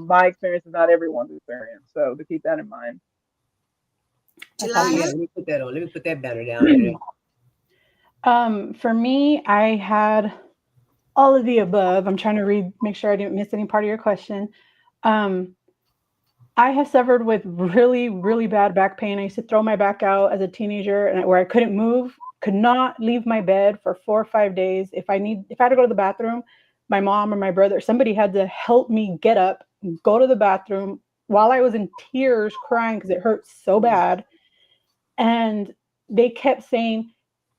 my experience is not everyone's experience. So to keep that in mind. That's Oh yeah, awesome. Delilah? let me put that on. Let me put that banner down there. For me, I had all of the above. I'm trying to make sure I didn't miss any part of your question. Um, I have suffered with really, really bad back pain. I used to throw my back out as a teenager, and where I couldn't move, could not leave my bed for 4 or 5 days. If I had to go to the bathroom, my mom or my brother, somebody had to help me get up, go to the bathroom while I was in tears, crying because it hurt so bad. And they kept saying,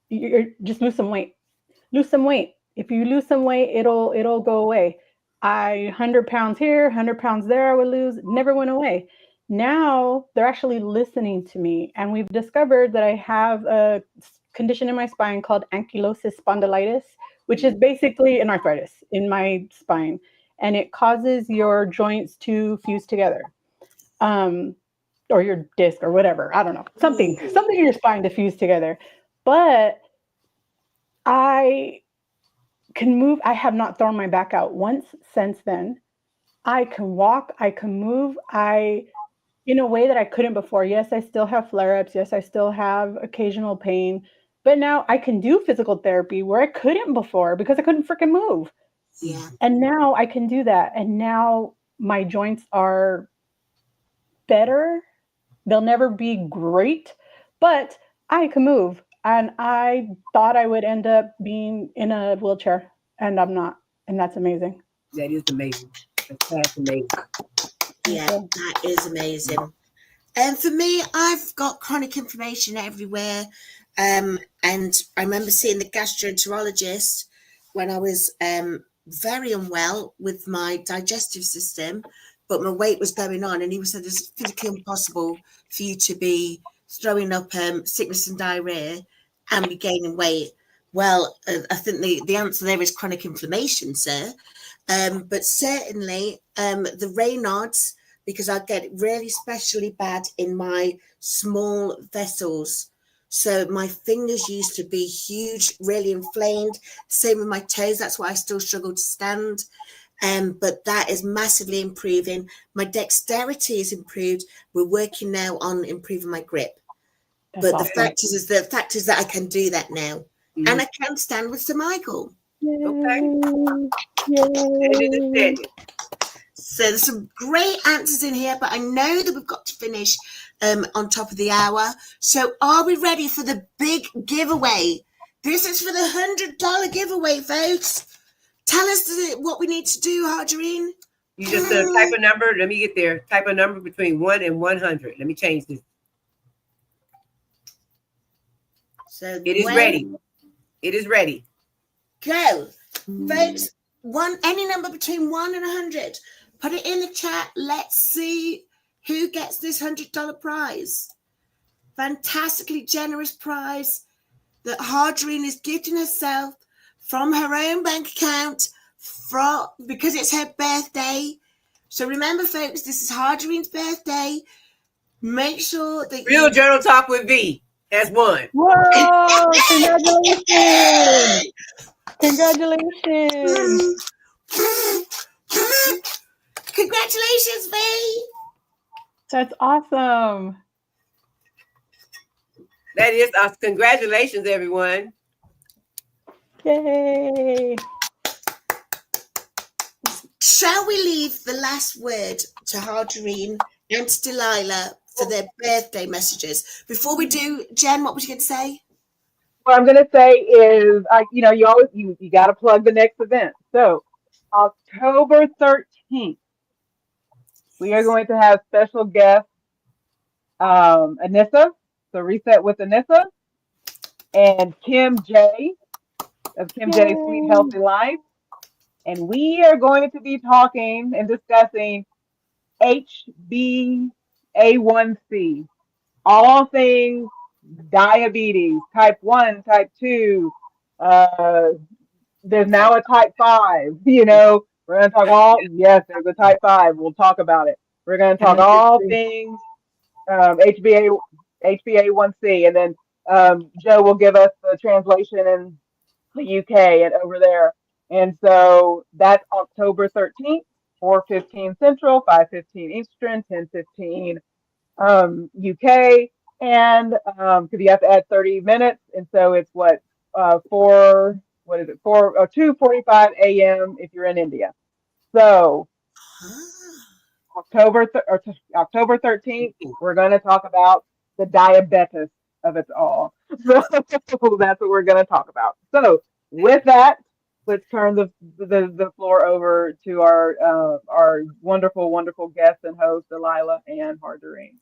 "You're just lose some weight, lose some weight. If you lose some weight, it'll go away." 100 pounds here, 100 pounds there, I would lose. Never went away. Now they're actually listening to me, and we've discovered that I have a condition in my spine called ankylosing spondylitis, which is basically an arthritis in my spine, and it causes your joints to fuse together. Um, or your disc or whatever. I don't know. Something Ooh. in your spine to fuse together. But I can move. I have not thrown my back out once since then. I can walk, I can move, in a way that I couldn't before. Yes, I still have flare ups. Yes, I still have occasional pain. But now I can do physical therapy where I couldn't before because I couldn't freaking move. Yeah. And now I can do that. And now my joints are better. They'll never be great, but I can move. And I thought I would end up being in a wheelchair, and I'm not. And that's amazing. That is amazing. That's amazing. Thank Yeah, you. that is amazing. And for me, I've got chronic inflammation everywhere. And I remember seeing the gastroenterologist when I was very unwell with my digestive system, but my weight was going on, and he said it's physically impossible for you to be throwing up sickness and diarrhea and be gaining weight. Well, I think the answer there is chronic inflammation, sir. But certainly the Raynaud's, because I get it really especially bad in my small vessels. So my fingers used to be huge, really inflamed. Same with my toes. That's why I still struggle to stand. But that is massively improving. My dexterity is improved. We're working now on improving my grip. That's But awesome. the fact is that I can do that now. Mhm. And I can stand with Sir Michael. Okay. Yay. Steady. Yay. So there's some great answers in here, but I know that we've got to finish on top of the hour. So are we ready for the big giveaway? This is for the $100 giveaway, folks. Tell us what we need to do, Harjarene. You just type a number. Let me get there. Type a number between 1 and 100. Let me change this. So it is ready. It is ready. Go. Folks, any number between 1 and 100. Put it in the chat. Let's see who gets this $100 prize. Fantastically generous prize that Harjarene is gifting herself from her own bank account because it's her birthday. So remember, folks, this is Harjarene's birthday. Make sure that Real Journal Talk with V has won. Whoa! Congratulations! Congratulations! Congratulations, V! That's awesome. That is us. Congratulations, everyone. Yay! Shall we leave the last word to Harjarene and to Delilah for their birthday messages? Before we do, Jen, what was you going to say? What I'm going to say is, you got to plug the next event. So October 13th, we are going to have special guest Anissa, so Reset with Anissa, and Kim J of Kim J's Sweet Healthy Life. And we are going to be talking and discussing HbA1c, all things diabetes, type 1, type 2. There's now a type 5, we're going to talk there's a type 5. We'll talk about it. We're going to talk all things HbA1c, and then Joe will give us the translation in the UK and over there. And so that's October 13th, 4:15 Central, 5:15 Eastern, 10:15 UK, and because you have to add 30 minutes, and so it's 2:45 a.m. if you're in India. So October 13th, we're going to talk about the diabetes of it all. So that's what we're going to talk about. So with that, let's turn the floor over to our wonderful, wonderful guests and hosts, Delilah and Harjarene.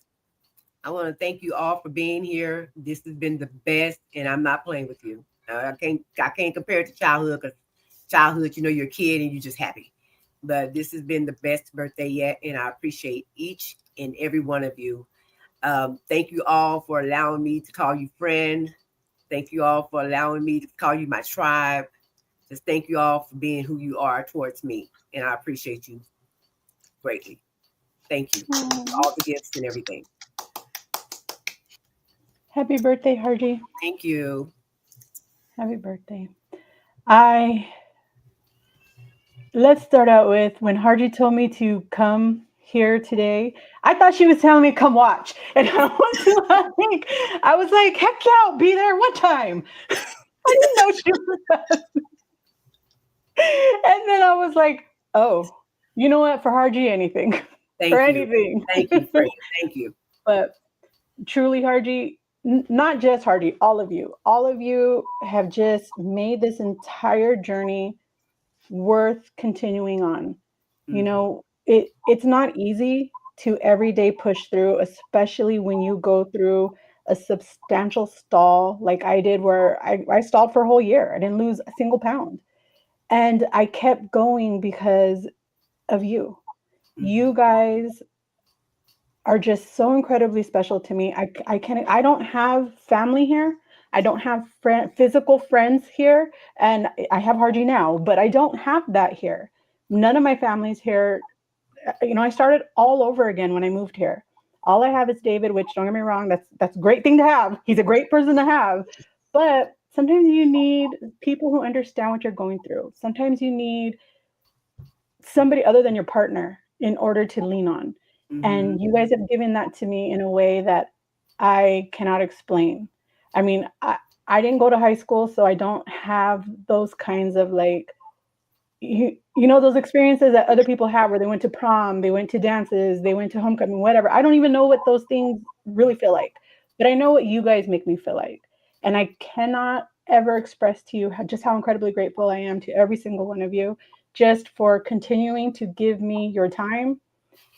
I want to thank you all for being here. This has been the best, and I'm not playing with you. I can't compare it to childhood, because childhood, you're a kid and you're just happy. But this has been the best birthday yet, and I appreciate each and every one of you. Thank you all for allowing me to call you friend. Thank you all for allowing me to call you my tribe. Just thank you all for being who you are towards me, and I appreciate you greatly. Thank you for all the gifts and everything. Happy birthday, Harji. Thank you. Happy birthday. Let's start out with when Harji told me to come here today. I thought she was telling me to come watch, and I was like, heck yeah, I'll be there one time. I didn't know she was. And then I was like, oh, you know what? For Harji, anything. Thank for you. anything. Thank you, Fred. Thank you. But truly, Harji, not just Harji, all of you have just made this entire journey worth continuing on. Mm-hmm. It's not easy to every day push through, especially when you go through a substantial stall like I did, where I stalled for a whole year. I didn't lose a single pound. And I kept going because of you. Mm-hmm. You guys are just so incredibly special to me. I don't have family here. I don't have physical friends here, and I have Harji now, but I don't have that here. None of my family's here. I started all over again when I moved here. All I have is David, which, don't get me wrong, that's a great thing to have. He's a great person to have, but sometimes you need people who understand what you're going through. Sometimes you need somebody other than your partner in order to lean on. Mm-hmm. And you guys have given that to me in a way that I cannot explain. I mean, I didn't go to high school, so I don't have those kinds of those experiences that other people have, where they went to prom, they went to dances, they went to homecoming, whatever. I don't even know what those things really feel like, but I know what you guys make me feel like. And I cannot ever express to you just how incredibly grateful I am to every single one of you, just for continuing to give me your time,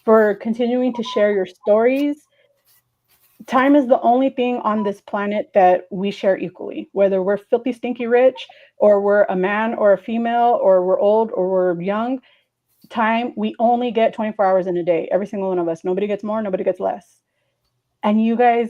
for continuing to share your stories. Time is the only thing on this planet that we share equally, whether we're filthy, stinky rich, or we're a man or a female, or we're old or we're young. Time, we only get 24 hours in a day, every single one of us. Nobody gets more, nobody gets less. And you guys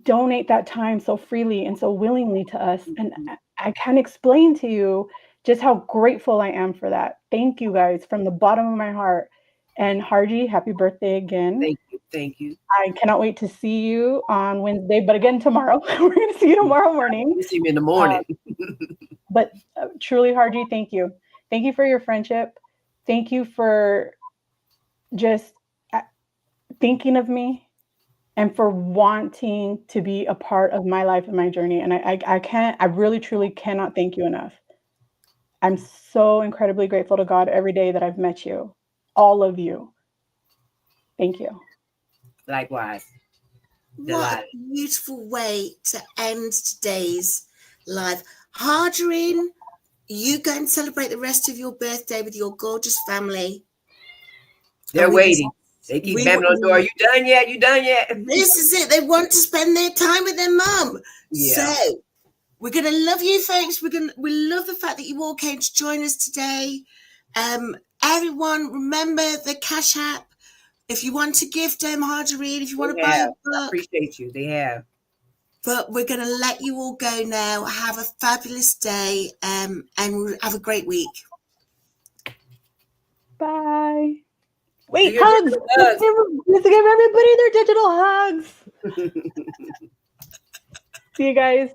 donate that time so freely and so willingly to us. And I can't explain to you just how grateful I am for that. Thank you guys from the bottom of my heart. And Harji, happy birthday again. Thank you. Thank you. I cannot wait to see you on Wednesday, but again tomorrow. We're going to see you tomorrow morning. You see me in the morning. But truly, Harji, thank you. Thank you for your friendship. Thank you for just thinking of me and for wanting to be a part of my life and my journey. And I really, truly cannot thank you enough. I'm so incredibly grateful to God every day that I've met you, all of you. Thank you. Likewise. What a beautiful way to end today's live. Harjarene, you go and celebrate the rest of your birthday with your gorgeous family. They're waiting. They keep banging on the door. Are you done yet? You done yet? This is it. They want to spend their time with their mum. Yeah. So we're going to love you, folks. We love the fact that you all came to join us today. Everyone, remember the Cash App. If you want to gift Harjarene, if you want to buy a book. I appreciate you. They have. But we're going to let you all go now. Have a fabulous day, and have a great week. Bye. Wait, hugs. Let's give everybody their digital hugs. See you guys.